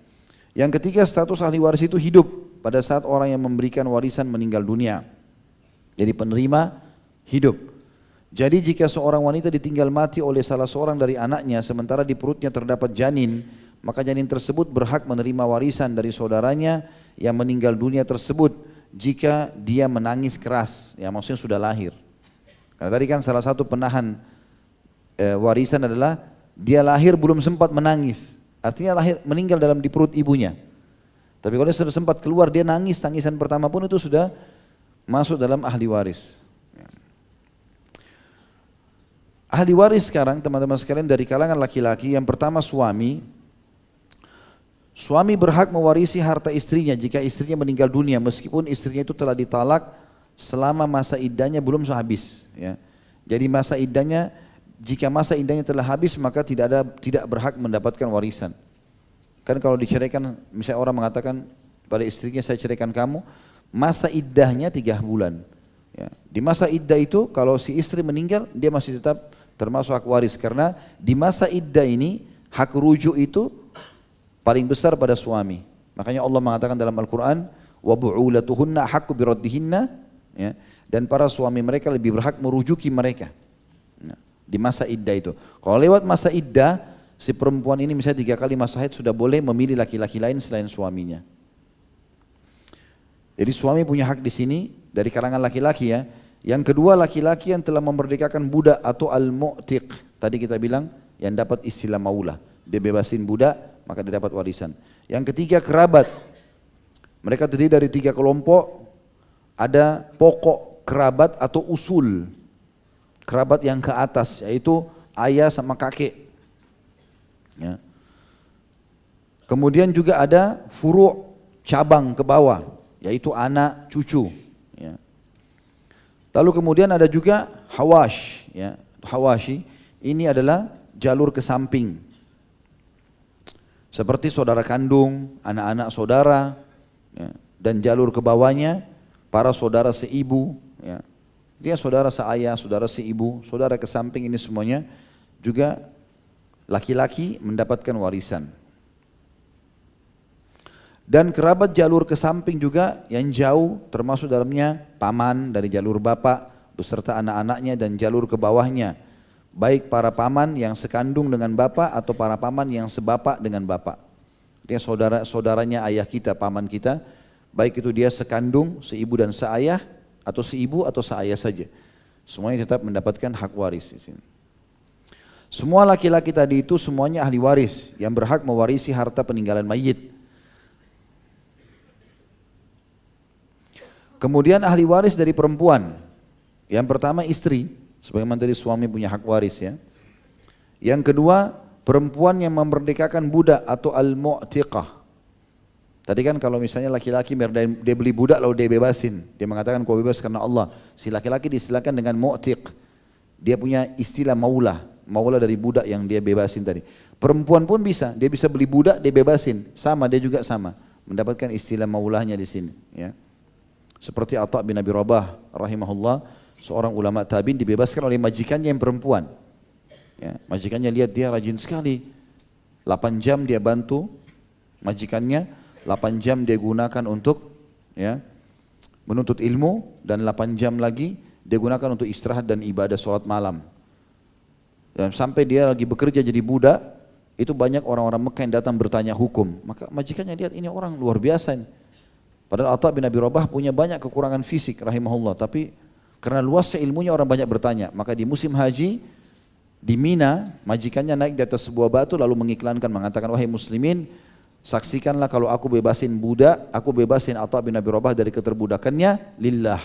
Yang ketiga, status ahli waris itu hidup pada saat orang yang memberikan warisan meninggal dunia. Jadi penerima hidup. Jadi jika seorang wanita ditinggal mati oleh salah seorang dari anaknya sementara di perutnya terdapat janin, maka janin tersebut berhak menerima warisan dari saudaranya yang meninggal dunia tersebut jika dia menangis keras, ya maksudnya sudah lahir. Karena tadi kan salah satu penahan warisan adalah dia lahir belum sempat menangis, artinya lahir meninggal dalam di perut ibunya. Tapi kalau dia sudah sempat keluar, dia nangis, tangisan pertama pun itu sudah masuk dalam ahli waris. Ahli waris sekarang teman-teman sekalian dari kalangan laki-laki, yang pertama suami. Suami berhak mewarisi harta istrinya jika istrinya meninggal dunia meskipun istrinya itu telah ditalak selama masa iddahnya belum habis. Ya. Jadi masa iddahnya, jika masa iddahnya telah habis maka tidak berhak mendapatkan warisan. Kan kalau diceraikan, misalnya orang mengatakan pada istrinya saya ceraikan kamu, masa iddahnya 3 bulan. Ya. Di masa iddah itu kalau si istri meninggal dia masih tetap termasuk hak waris karena di masa iddah ini hak rujuk itu paling besar pada suami. Makanya Allah mengatakan dalam Al-Quran, wa bu'ulatuhunna haqqu biraddihinna, ya, dan para suami mereka lebih berhak merujuki mereka. Nah, di masa iddah itu. Kalau lewat masa iddah, si perempuan ini misalnya 3 kali masa haid sudah boleh memilih laki-laki lain selain suaminya. Jadi suami punya hak di sini dari kalangan laki-laki ya. Yang kedua, laki-laki yang telah memerdekakan budak atau al-mu'tiq. Tadi kita bilang yang dapat istilah maulah. Dia bebasin budak, maka dia dapat warisan. Yang ketiga, kerabat. Mereka terdiri dari 3 kelompok. Ada pokok kerabat atau usul. Kerabat yang ke atas, yaitu ayah sama kakek. Ya. Kemudian juga ada furu' cabang ke bawah, yaitu anak, cucu. Ya. Lalu kemudian ada juga hawash. Ya. Hawashi ini adalah jalur ke samping. Seperti saudara kandung, anak-anak saudara, ya. Dan jalur ke bawahnya para saudara seibu. Ya. Dia saudara seayah, saudara seibu, saudara ke samping ini semuanya juga laki-laki mendapatkan warisan. Dan kerabat jalur ke samping juga yang jauh termasuk dalamnya paman dari jalur bapak beserta anak-anaknya dan jalur ke bawahnya. Baik para paman yang sekandung dengan bapak atau para paman yang sebapak dengan bapak. Dia saudaranya ayah kita, paman kita, baik itu dia sekandung, seibu dan seayah, atau seibu atau seayah saja. Semuanya tetap mendapatkan hak waris di sini. Semua laki-laki tadi itu semuanya ahli waris yang berhak mewarisi harta peninggalan mayit. Kemudian ahli waris dari perempuan. Yang pertama istri, sebagaimana tadi suami punya hak waris ya. Yang kedua perempuan yang memerdekakan budak atau al-mu'tiqah. Tadi kan kalau misalnya laki-laki dia beli budak lalu dia bebasin. Dia mengatakan kau bebas karena Allah. Si laki-laki diistilahkan dengan mu'tiq. Dia punya istilah maulah. Maulah dari budak yang dia bebasin tadi. Perempuan pun bisa, dia bisa beli budak, dia bebasin. Sama, dia juga sama. Mendapatkan istilah maulahnya di sini. Ya. Seperti Atha bin Abi Rabah rahimahullah, seorang ulama tabi'in dibebaskan oleh majikannya yang perempuan. Ya, majikannya lihat dia rajin sekali. 8 jam dia bantu majikannya, 8 jam dia gunakan untuk ya, menuntut ilmu, dan 8 jam lagi dia gunakan untuk istirahat dan ibadah sholat malam. Dan sampai dia lagi bekerja jadi budak, itu banyak orang-orang Mekah yang datang bertanya hukum. Maka majikannya lihat ini orang luar biasa ini. Padahal Atha bin Abi Rabah punya banyak kekurangan fisik rahimahullah, tapi karena luasnya ilmunya orang banyak bertanya. Maka di musim haji di Mina, majikannya naik di atas sebuah batu lalu mengiklankan, mengatakan wahai muslimin, saksikanlah kalau aku bebasin budak, aku bebasin Atha bin Abi Rabah dari keterbudakannya lillah,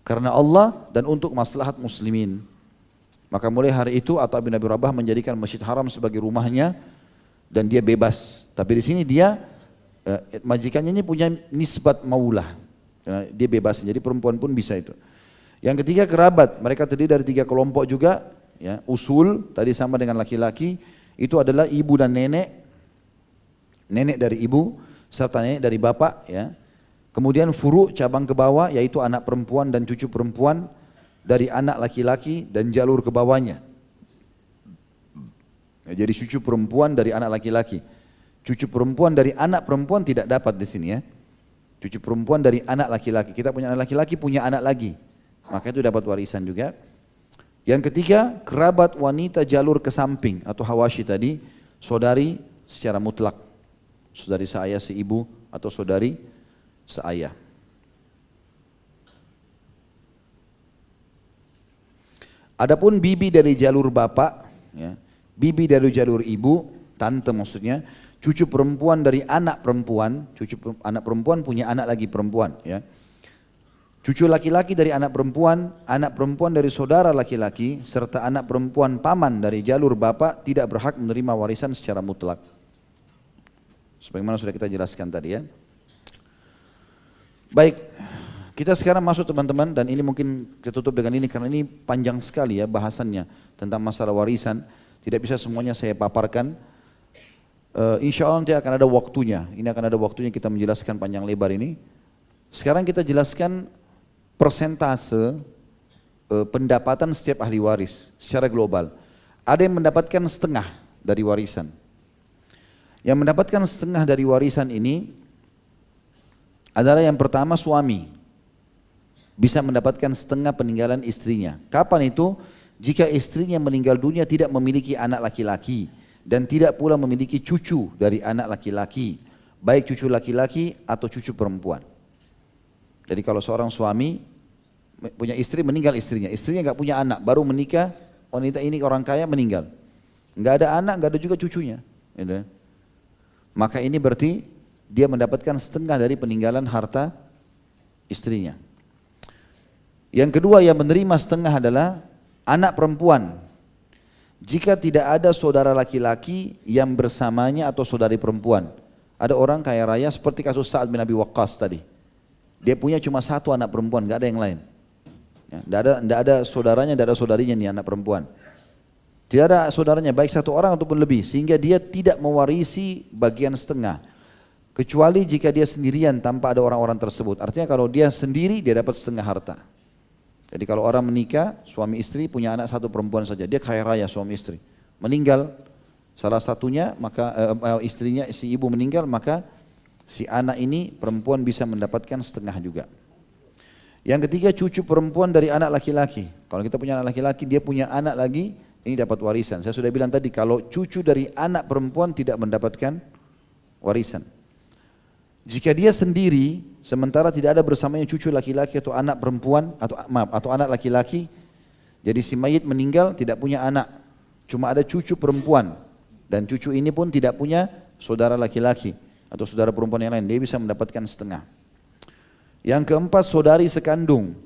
karena Allah dan untuk maslahat muslimin. Maka mulai hari itu Atha bin Abi Rabah menjadikan Masjid Haram sebagai rumahnya dan dia bebas. Tapi di sini dia majikannya ini punya nisbat maulah. Dia bebas. Jadi perempuan pun bisa itu. Yang ketiga kerabat. Mereka terdiri dari 3 kelompok juga. Ya, usul tadi sama dengan laki-laki. Itu adalah ibu dan nenek. Nenek dari ibu serta nenek dari bapak. Ya. Kemudian furu cabang ke bawah yaitu anak perempuan dan cucu perempuan dari anak laki-laki dan jalur ke bawahnya. Jadi cucu perempuan dari anak laki-laki. Cucu perempuan dari anak perempuan tidak dapat di sini ya. Cucu perempuan dari anak laki-laki. Kita punya anak laki-laki, punya anak lagi. Maka itu dapat warisan juga. Yang ketiga, kerabat wanita jalur ke samping atau hawashi tadi, saudari secara mutlak. Saudari seayah seibu atau saudari seayah. Adapun bibi dari jalur bapak, ya, bibi dari jalur ibu, tante maksudnya, cucu perempuan dari anak perempuan, anak perempuan punya anak lagi perempuan, ya. Cucu laki-laki dari anak perempuan dari saudara laki-laki, serta anak perempuan paman dari jalur bapak tidak berhak menerima warisan secara mutlak. Sebagaimana sudah kita jelaskan tadi ya. Baik. Kita sekarang masuk teman-teman, dan ini mungkin kita tutup dengan ini karena ini panjang sekali ya bahasannya tentang masalah warisan. Tidak bisa semuanya saya paparkan. Insya Allah nanti akan ada waktunya. Ini akan ada waktunya kita menjelaskan panjang lebar ini. Sekarang kita jelaskan persentase pendapatan setiap ahli waris secara global. Ada yang mendapatkan setengah dari warisan. Yang mendapatkan setengah dari warisan ini adalah yang pertama suami. Bisa mendapatkan setengah peninggalan istrinya. Kapan itu? Jika istrinya meninggal dunia tidak memiliki anak laki-laki dan tidak pula memiliki cucu dari anak laki-laki, baik cucu laki-laki atau cucu perempuan. Jadi kalau seorang suami punya istri, meninggal istrinya nggak punya anak, baru menikah, wanita ini orang kaya meninggal, nggak ada anak, nggak ada juga cucunya, gitu. Maka ini berarti dia mendapatkan setengah dari peninggalan harta istrinya. Yang kedua yang menerima setengah adalah anak perempuan. Jika tidak ada saudara laki-laki yang bersamanya atau saudari perempuan. Ada orang kaya raya seperti kasus Sa'ad bin Abi Waqqas tadi. Dia punya cuma 1 anak perempuan, nggak ada yang lain. Ya, nggak ada saudaranya, nggak ada saudarinya nih anak perempuan. Tidak ada saudaranya, baik 1 orang ataupun lebih, sehingga dia tidak mewarisi bagian setengah. Kecuali jika dia sendirian tanpa ada orang-orang tersebut. Artinya kalau dia sendiri dia dapat setengah harta. Jadi kalau orang menikah, suami istri punya anak 1 perempuan saja, dia kaya raya suami istri. Meninggal salah satunya, maka istrinya, si ibu meninggal, maka si anak ini perempuan bisa mendapatkan setengah juga. Yang ketiga cucu perempuan dari anak laki-laki. Kalau kita punya anak laki-laki, dia punya anak lagi, ini dapat warisan. Saya sudah bilang tadi kalau cucu dari anak perempuan tidak mendapatkan warisan. Jika dia sendiri, sementara tidak ada bersamanya cucu laki-laki atau anak perempuan, atau anak laki-laki, jadi si mayit meninggal tidak punya anak, cuma ada cucu perempuan, dan cucu ini pun tidak punya saudara laki-laki atau saudara perempuan yang lain, dia bisa mendapatkan setengah. Yang keempat, saudari sekandung.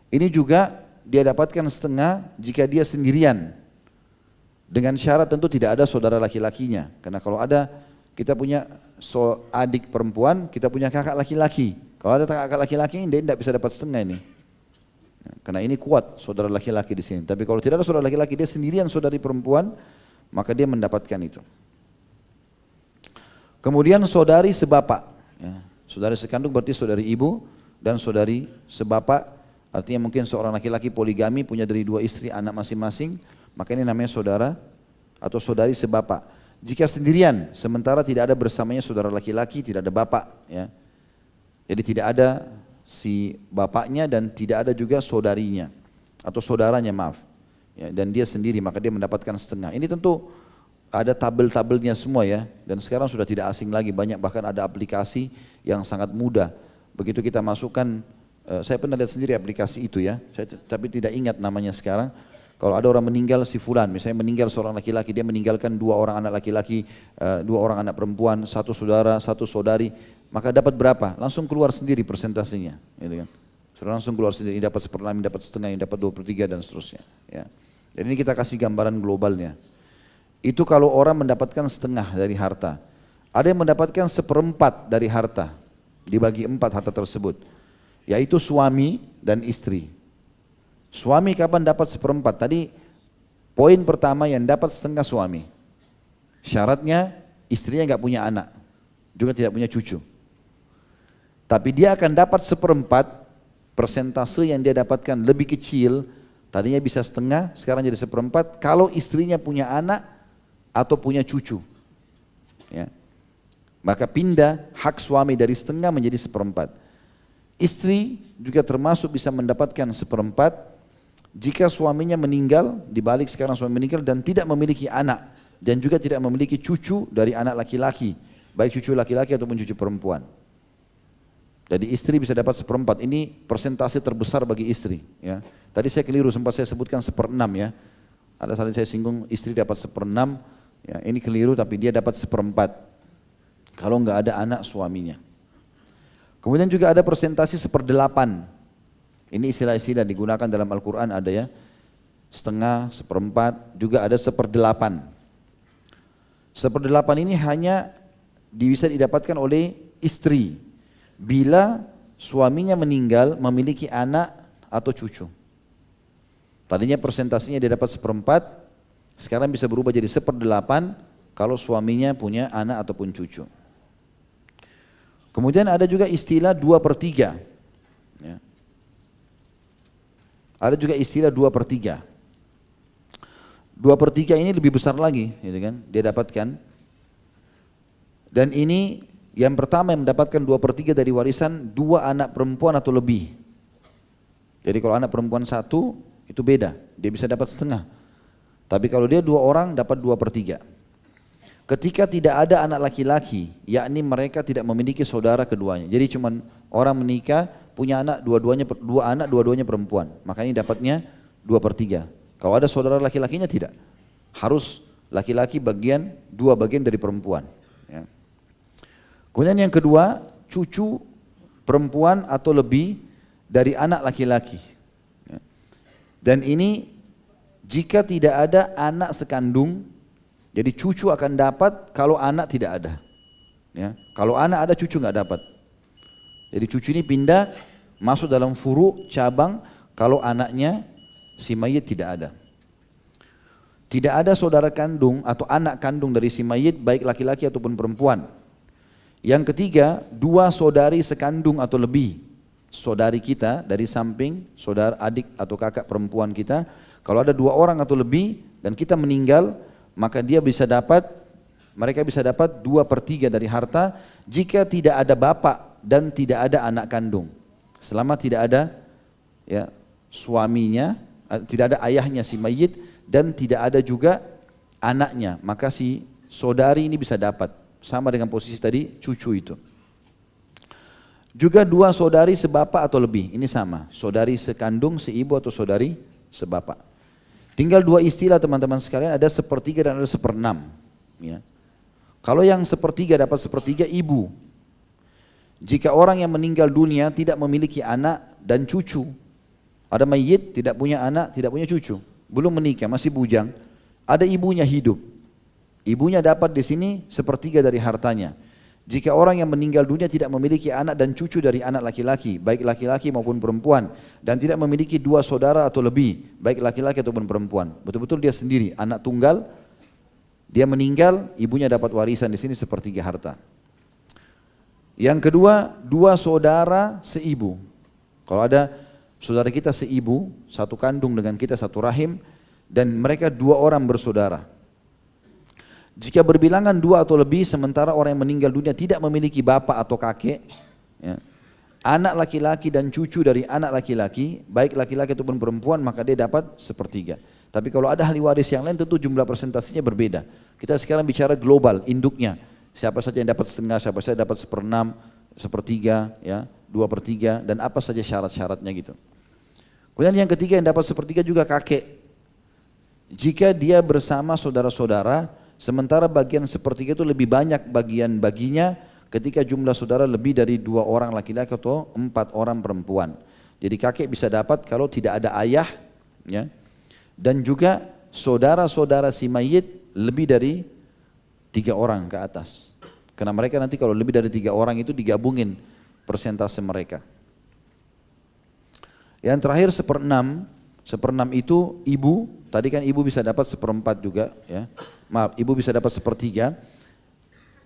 Ini juga dia dapatkan setengah jika dia sendirian, dengan syarat tentu tidak ada saudara laki-lakinya, karena kalau ada, kita punya adik perempuan, kita punya kakak laki-laki. Kalau ada kakak laki-laki, dia tidak bisa dapat setengah ini. Karena ini kuat saudara laki-laki di sini. Tapi kalau tidak ada saudara laki-laki, dia sendirian saudari perempuan, maka dia mendapatkan itu. Kemudian saudari sebapak. Saudari sekandung berarti saudari ibu dan saudari sebapak. Artinya mungkin seorang laki-laki poligami punya dari 2 istri, anak masing-masing, maka ini namanya saudara atau saudari sebapak. Jika sendirian, sementara tidak ada bersamanya saudara laki-laki, tidak ada bapak, ya. Jadi tidak ada si bapaknya dan tidak ada juga saudarinya atau saudaranya, maaf. Ya, dan dia sendiri, maka dia mendapatkan setengah. Ini tentu ada tabel-tabelnya semua ya. Dan sekarang sudah tidak asing lagi, banyak bahkan ada aplikasi yang sangat mudah. Begitu kita masukkan, saya pernah lihat sendiri aplikasi itu ya, tapi tidak ingat namanya sekarang. Kalau ada orang meninggal si fulan, misalnya meninggal seorang laki-laki, dia meninggalkan 2 orang anak laki-laki, 2 orang anak perempuan, 1 saudara, 1 saudari, maka dapat berapa? Langsung keluar sendiri persentasenya, gitu kan? Sudah langsung keluar sendiri, ini dapat 1/6, ini dapat setengah, ini dapat 2/3 dan seterusnya. Ya. Jadi ini kita kasih gambaran globalnya. Itu kalau orang mendapatkan setengah dari harta. Ada yang mendapatkan 1/4 dari harta, dibagi 4 harta tersebut, yaitu suami dan istri. Suami kapan dapat 1/4? Tadi poin pertama yang dapat setengah suami. Syaratnya istrinya nggak punya anak, juga tidak punya cucu. Tapi dia akan dapat 1/4, persentase yang dia dapatkan lebih kecil, tadinya bisa setengah, sekarang jadi 1/4, kalau istrinya punya anak atau punya cucu. Ya. Maka pindah hak suami dari setengah menjadi 1/4. Istri juga termasuk bisa mendapatkan 1/4 jika suaminya meninggal, dibalik sekarang suami meninggal dan tidak memiliki anak dan juga tidak memiliki cucu dari anak laki-laki, baik cucu laki-laki ataupun cucu perempuan. Jadi istri bisa dapat 1/4, ini persentase terbesar bagi istri. Ya. Tadi saya keliru, sempat saya sebutkan 1/6 ya. Ada saling saya singgung istri dapat 1/6, ya, ini keliru tapi dia dapat 1/4 kalau nggak ada anak suaminya. Kemudian juga ada persentase 1/8. Ini istilah-istilah digunakan dalam Al-Quran ada ya. Setengah, 1/4, juga ada 1/8. 1/8 ini hanya bisa didapatkan oleh istri bila suaminya meninggal memiliki anak atau cucu. Tadinya persentasenya dia dapat 1/4, sekarang bisa berubah jadi 1/8 kalau suaminya punya anak ataupun cucu. Kemudian ada juga istilah 2/3. Ya. Ada juga istilah 2/3. 2/3 ini lebih besar lagi, gitu kan? Dia dapatkan. Dan ini yang pertama yang mendapatkan 2/3 dari warisan 2 anak perempuan atau lebih. Jadi kalau anak perempuan 1 itu beda, dia bisa dapat setengah. Tapi kalau dia 2 orang dapat 2/3. Ketika tidak ada anak laki-laki, yakni mereka tidak memiliki saudara keduanya. Jadi cuman orang menikah punya anak dua-duanya perempuan, maka ini dapatnya 2/3. Kalau ada saudara laki-lakinya tidak, harus laki-laki bagian 2 bagian dari perempuan. Ya. Kemudian yang kedua, cucu perempuan atau lebih dari anak laki-laki. Ya. Dan ini jika tidak ada anak sekandung, jadi cucu akan dapat kalau anak tidak ada. Ya. Kalau anak ada, cucu nggak dapat. Jadi cucu ini pindah masuk dalam furu cabang kalau anaknya si mayit tidak ada. Tidak ada saudara kandung atau anak kandung dari si mayit baik laki-laki ataupun perempuan. Yang ketiga, 2 saudari sekandung atau lebih. Saudari kita dari samping, saudara adik atau kakak perempuan kita. Kalau ada 2 orang atau lebih dan kita meninggal, maka mereka bisa dapat 2/3 dari harta jika tidak ada bapak dan tidak ada anak kandung. Selama tidak ada ya, suaminya, tidak ada ayahnya si mayit dan tidak ada juga anaknya, maka si saudari ini bisa dapat. sama dengan posisi tadi cucu itu. Juga dua saudari sebapak atau lebih, ini sama, saudari sekandung, seibu atau saudari sebapak. Tinggal dua istilah teman-teman sekalian, ada sepertiga dan ada seperenam. Ya. Kalau yang sepertiga dapat sepertiga ibu. Jika orang yang meninggal dunia tidak memiliki anak dan cucu, ada mayit tidak punya anak, tidak punya cucu, belum menikah, masih bujang, ada ibunya hidup. Ibunya dapat di sini sepertiga dari hartanya. Jika orang yang meninggal dunia tidak memiliki anak dan cucu dari anak laki-laki, baik laki-laki maupun perempuan, dan tidak memiliki dua saudara atau lebih, baik laki-laki ataupun perempuan, betul-betul dia sendiri, anak tunggal, dia meninggal, ibunya dapat warisan di sini sepertiga harta. Yang kedua, dua saudara seibu. Kalau ada saudara kita seibu, satu kandung dengan kita, satu rahim, dan mereka dua orang bersaudara. Jika berbilangan dua atau lebih, sementara orang yang meninggal dunia tidak memiliki bapak atau kakek, ya, anak laki-laki dan cucu dari anak laki-laki, baik laki-laki ataupun perempuan, maka dia dapat sepertiga. Tapi kalau ada ahli waris yang lain, tentu jumlah presentasinya berbeda. Kita sekarang bicara global, induknya. Siapa saja yang dapat setengah, siapa saja dapat seperenam, sepertiga, ya, 2/3, dan apa saja syarat-syaratnya gitu. Kemudian yang ketiga yang dapat sepertiga juga kakek. Jika dia bersama saudara-saudara, sementara bagian sepertiga itu lebih banyak bagian baginya ketika jumlah saudara lebih dari 2 orang laki-laki atau 4 orang perempuan. Jadi kakek bisa dapat kalau tidak ada ayah, ya. Dan juga saudara-saudara si mayit lebih dari 3 orang ke atas. Karena mereka nanti kalau lebih dari 3 orang itu digabungin persentase mereka. Yang terakhir seperenam. Seperenam itu ibu, tadi kan ibu bisa dapat seperempat juga, ya. Maaf, ibu bisa dapat sepertiga,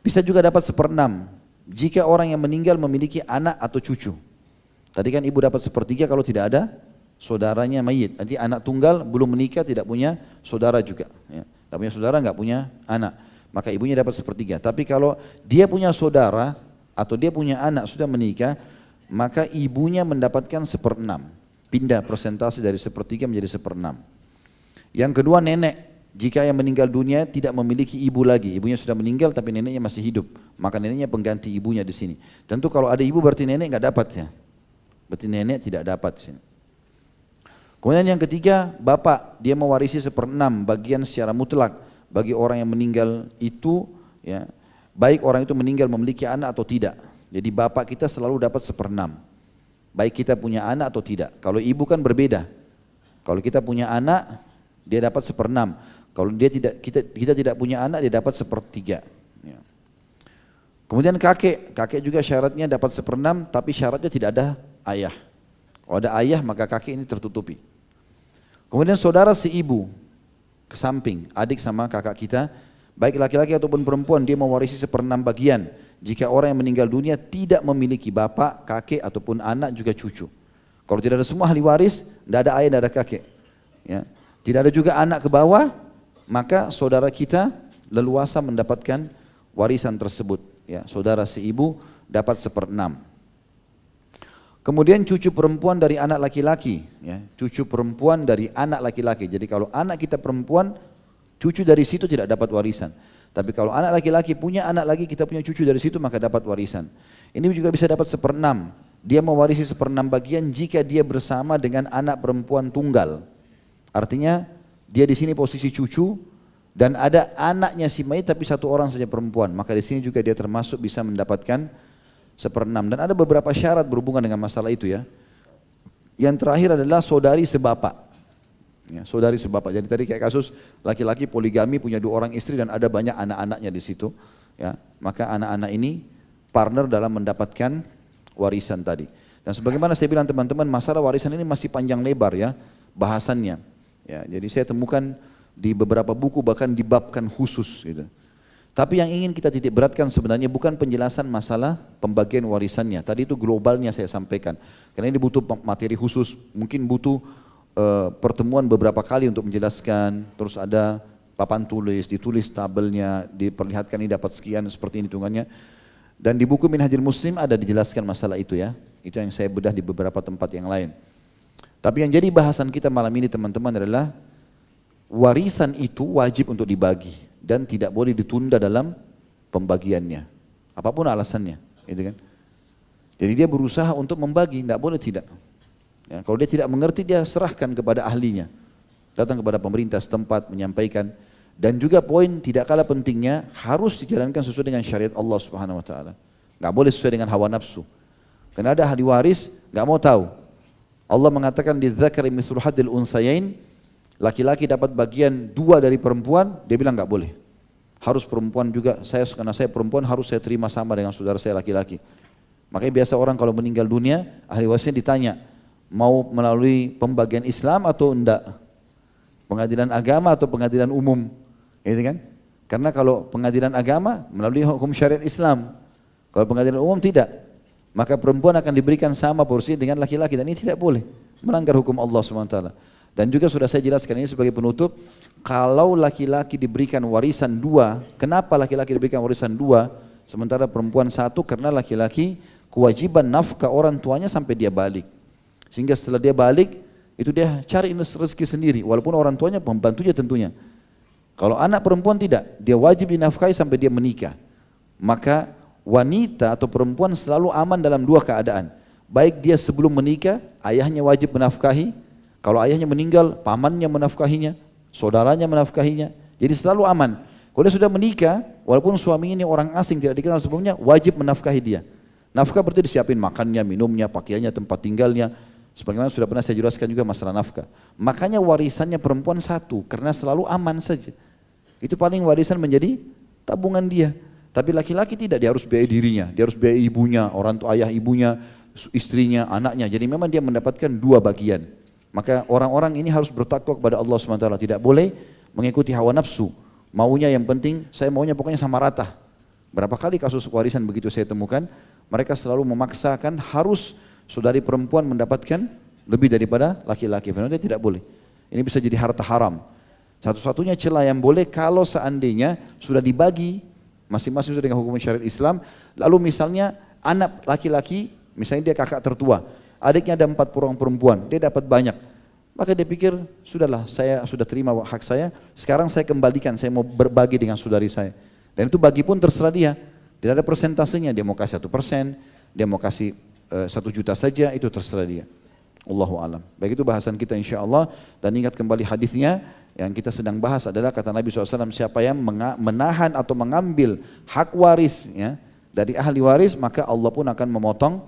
bisa juga dapat seperenam. Jika orang yang meninggal memiliki anak atau cucu. Tadi kan ibu dapat sepertiga kalau tidak ada saudaranya mayit. Nanti anak tunggal belum menikah tidak punya saudara juga. Ya. Tidak punya saudara nggak punya anak, maka ibunya dapat sepertiga. Tapi kalau dia punya saudara atau dia punya anak sudah menikah, maka ibunya mendapatkan seperenam. Pindah persentase dari sepertiga menjadi seperenam. Yang kedua nenek, jika yang meninggal dunia tidak memiliki ibu lagi, ibunya sudah meninggal tapi neneknya masih hidup, maka neneknya pengganti ibunya di sini. Tentu kalau ada ibu berarti nenek nggak dapat ya, berarti nenek tidak dapat di sini. Kemudian yang ketiga bapak, dia mewarisi seperenam bagian secara mutlak bagi orang yang meninggal itu, ya, baik orang itu meninggal memiliki anak atau tidak. Jadi bapak kita selalu dapat seperenam. Baik kita punya anak atau tidak. Kalau ibu kan berbeda. Kalau kita punya anak, dia dapat seperenam. Kalau dia tidak, kita tidak punya anak, dia dapat sepertiga. Ya. Kemudian kakek juga syaratnya dapat seperenam, tapi syaratnya tidak ada ayah. Kalau ada ayah, maka kakek ini tertutupi. Kemudian saudara si ibu, ke samping, adik sama kakak kita, baik laki-laki ataupun perempuan, dia mewarisi seperenam bagian. Jika orang yang meninggal dunia tidak memiliki bapak, kakek ataupun anak juga cucu. Kalau tidak ada semua ahli waris, tidak ada ayah, tidak ada kakek. Ya. Tidak ada juga anak ke bawah, maka saudara kita leluasa mendapatkan warisan tersebut. Ya, saudara seibu dapat seperenam. Kemudian cucu perempuan dari anak laki-laki, ya, cucu perempuan dari anak laki-laki. Jadi kalau anak kita perempuan, cucu dari situ tidak dapat warisan. Tapi kalau anak laki-laki punya anak lagi, kita punya cucu dari situ, maka dapat warisan. Ini juga bisa dapat seperenam. Dia mewarisi seperenam bagian jika dia bersama dengan anak perempuan tunggal. Artinya dia di sini posisi cucu dan ada anaknya si mayit tapi satu orang saja perempuan. Maka di sini juga dia termasuk bisa mendapatkan seperenam. Dan ada beberapa syarat berhubungan dengan masalah itu ya. Yang terakhir adalah saudari sebapak. Ya, saudari sebapak. Jadi tadi kayak kasus laki-laki poligami punya 2 orang istri dan ada banyak anak-anaknya di situ. Ya, maka anak-anak ini partner dalam mendapatkan warisan tadi. Dan sebagaimana saya bilang teman-teman, masalah warisan ini masih panjang lebar ya bahasannya. Ya, jadi saya temukan di beberapa buku bahkan dibabkan khusus gitu. Tapi yang ingin kita titik beratkan sebenarnya bukan penjelasan masalah pembagian warisannya. Tadi itu globalnya saya sampaikan. Karena ini butuh materi khusus, mungkin butuh pertemuan beberapa kali untuk menjelaskan. Terus ada papan tulis, ditulis tabelnya, diperlihatkan ini dapat sekian seperti ini hitungannya. Dan di buku Minhajul Muslim ada dijelaskan masalah itu ya. Itu yang saya bedah di beberapa tempat yang lain. Tapi yang jadi bahasan kita malam ini teman-teman adalah warisan itu wajib untuk dibagi dan tidak boleh ditunda dalam pembagiannya. Apapun alasannya, gitu kan. Jadi dia berusaha untuk membagi, tidak boleh tidak. Ya, kalau dia tidak mengerti, dia serahkan kepada ahlinya. Datang kepada pemerintah setempat, menyampaikan. Dan juga poin tidak kalah pentingnya, harus dijalankan sesuai dengan syariat Allah Subhanahu Wa Taala. Nggak boleh sesuai dengan hawa nafsu. Karena ada ahli waris, nggak mau tahu. Allah mengatakan di dzakari mithlu hadzil unthayain, laki-laki dapat bagian 2 dari perempuan, dia bilang nggak boleh. Harus perempuan juga, karena saya perempuan harus saya terima sama dengan saudara saya laki-laki. Makanya biasa orang kalau meninggal dunia, ahli warisnya ditanya, mau melalui pembagian Islam atau enggak? Pengadilan agama atau pengadilan umum? Gitu kan? Karena kalau pengadilan agama melalui hukum syariat Islam, kalau pengadilan umum tidak, maka perempuan akan diberikan sama porsi dengan laki-laki, dan ini tidak boleh, melanggar hukum Allah SWT. Dan juga sudah saya jelaskan ini sebagai penutup, kalau laki-laki diberikan warisan 2, kenapa laki-laki diberikan warisan 2 sementara perempuan 1? Karena laki-laki kewajiban nafkah orang tuanya sampai dia balik, sehingga setelah dia balik itu dia cari rezeki sendiri, walaupun orang tuanya membantunya tentunya. Kalau anak perempuan tidak, dia wajib dinafkahi sampai dia menikah. Maka wanita atau perempuan selalu aman dalam 2 keadaan. Baik dia sebelum menikah, ayahnya wajib menafkahi. Kalau ayahnya meninggal, pamannya menafkahinya, saudaranya menafkahinya. Jadi selalu aman. Kalau dia sudah menikah, walaupun suaminya ini orang asing tidak dikenal sebelumnya, wajib menafkahi dia. Nafkah berarti disiapin makannya, minumnya, pakaiannya, tempat tinggalnya. Sebagaimana sudah pernah saya jelaskan juga masalah nafkah. Makanya warisannya perempuan 1, karena selalu aman saja. Itu paling warisan menjadi tabungan dia. Tapi laki-laki tidak, dia harus biaya dirinya, dia harus biaya ibunya, orang tua, ayah ibunya, istrinya, anaknya. Jadi memang dia mendapatkan 2 bagian. Maka orang-orang ini harus bertakwa kepada Allah SWT. Tidak boleh mengikuti hawa nafsu. Maunya yang penting, saya maunya pokoknya sama rata. Berapa kali kasus warisan begitu saya temukan, mereka selalu memaksakan harus saudari perempuan mendapatkan lebih daripada laki-laki. Padahal dia tidak boleh. Ini bisa jadi harta haram. Satu-satunya celah yang boleh kalau seandainya sudah dibagi masing-masing dengan hukum syariat Islam, lalu misalnya anak laki-laki, misalnya dia kakak tertua, adiknya ada 4 orang perempuan, dia dapat banyak, maka dia pikir, sudahlah saya sudah terima hak saya, sekarang saya kembalikan, saya mau berbagi dengan saudari saya. Dan itu bagi pun terserah dia, tidak ada persentasenya, dia mau kasih 1%, dia mau kasih 1 juta saja, itu terserah dia. Allahu alam. Baik, itu bahasan kita insyaAllah. Dan ingat kembali hadisnya, yang kita sedang bahas adalah kata Nabi SAW, siapa yang menahan atau mengambil hak waris ya, dari ahli waris, maka Allah pun akan memotong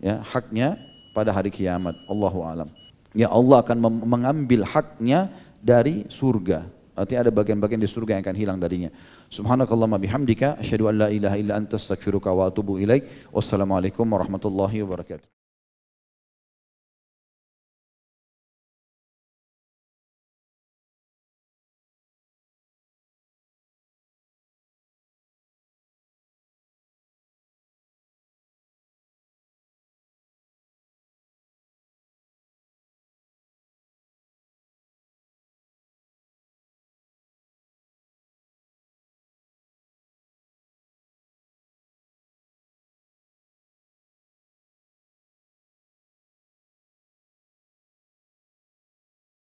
ya, haknya pada hari kiamat. Allahu alam. Ya, Allah akan mengambil haknya dari surga. Artinya ada bagian-bagian di surga yang akan hilang darinya. Subhanakallahumma bihamdika asyhadu an la ilaha illa anta astaghfiruka wa atubu ilaik. Wassalamualaikum warahmatullahi wabarakatuh.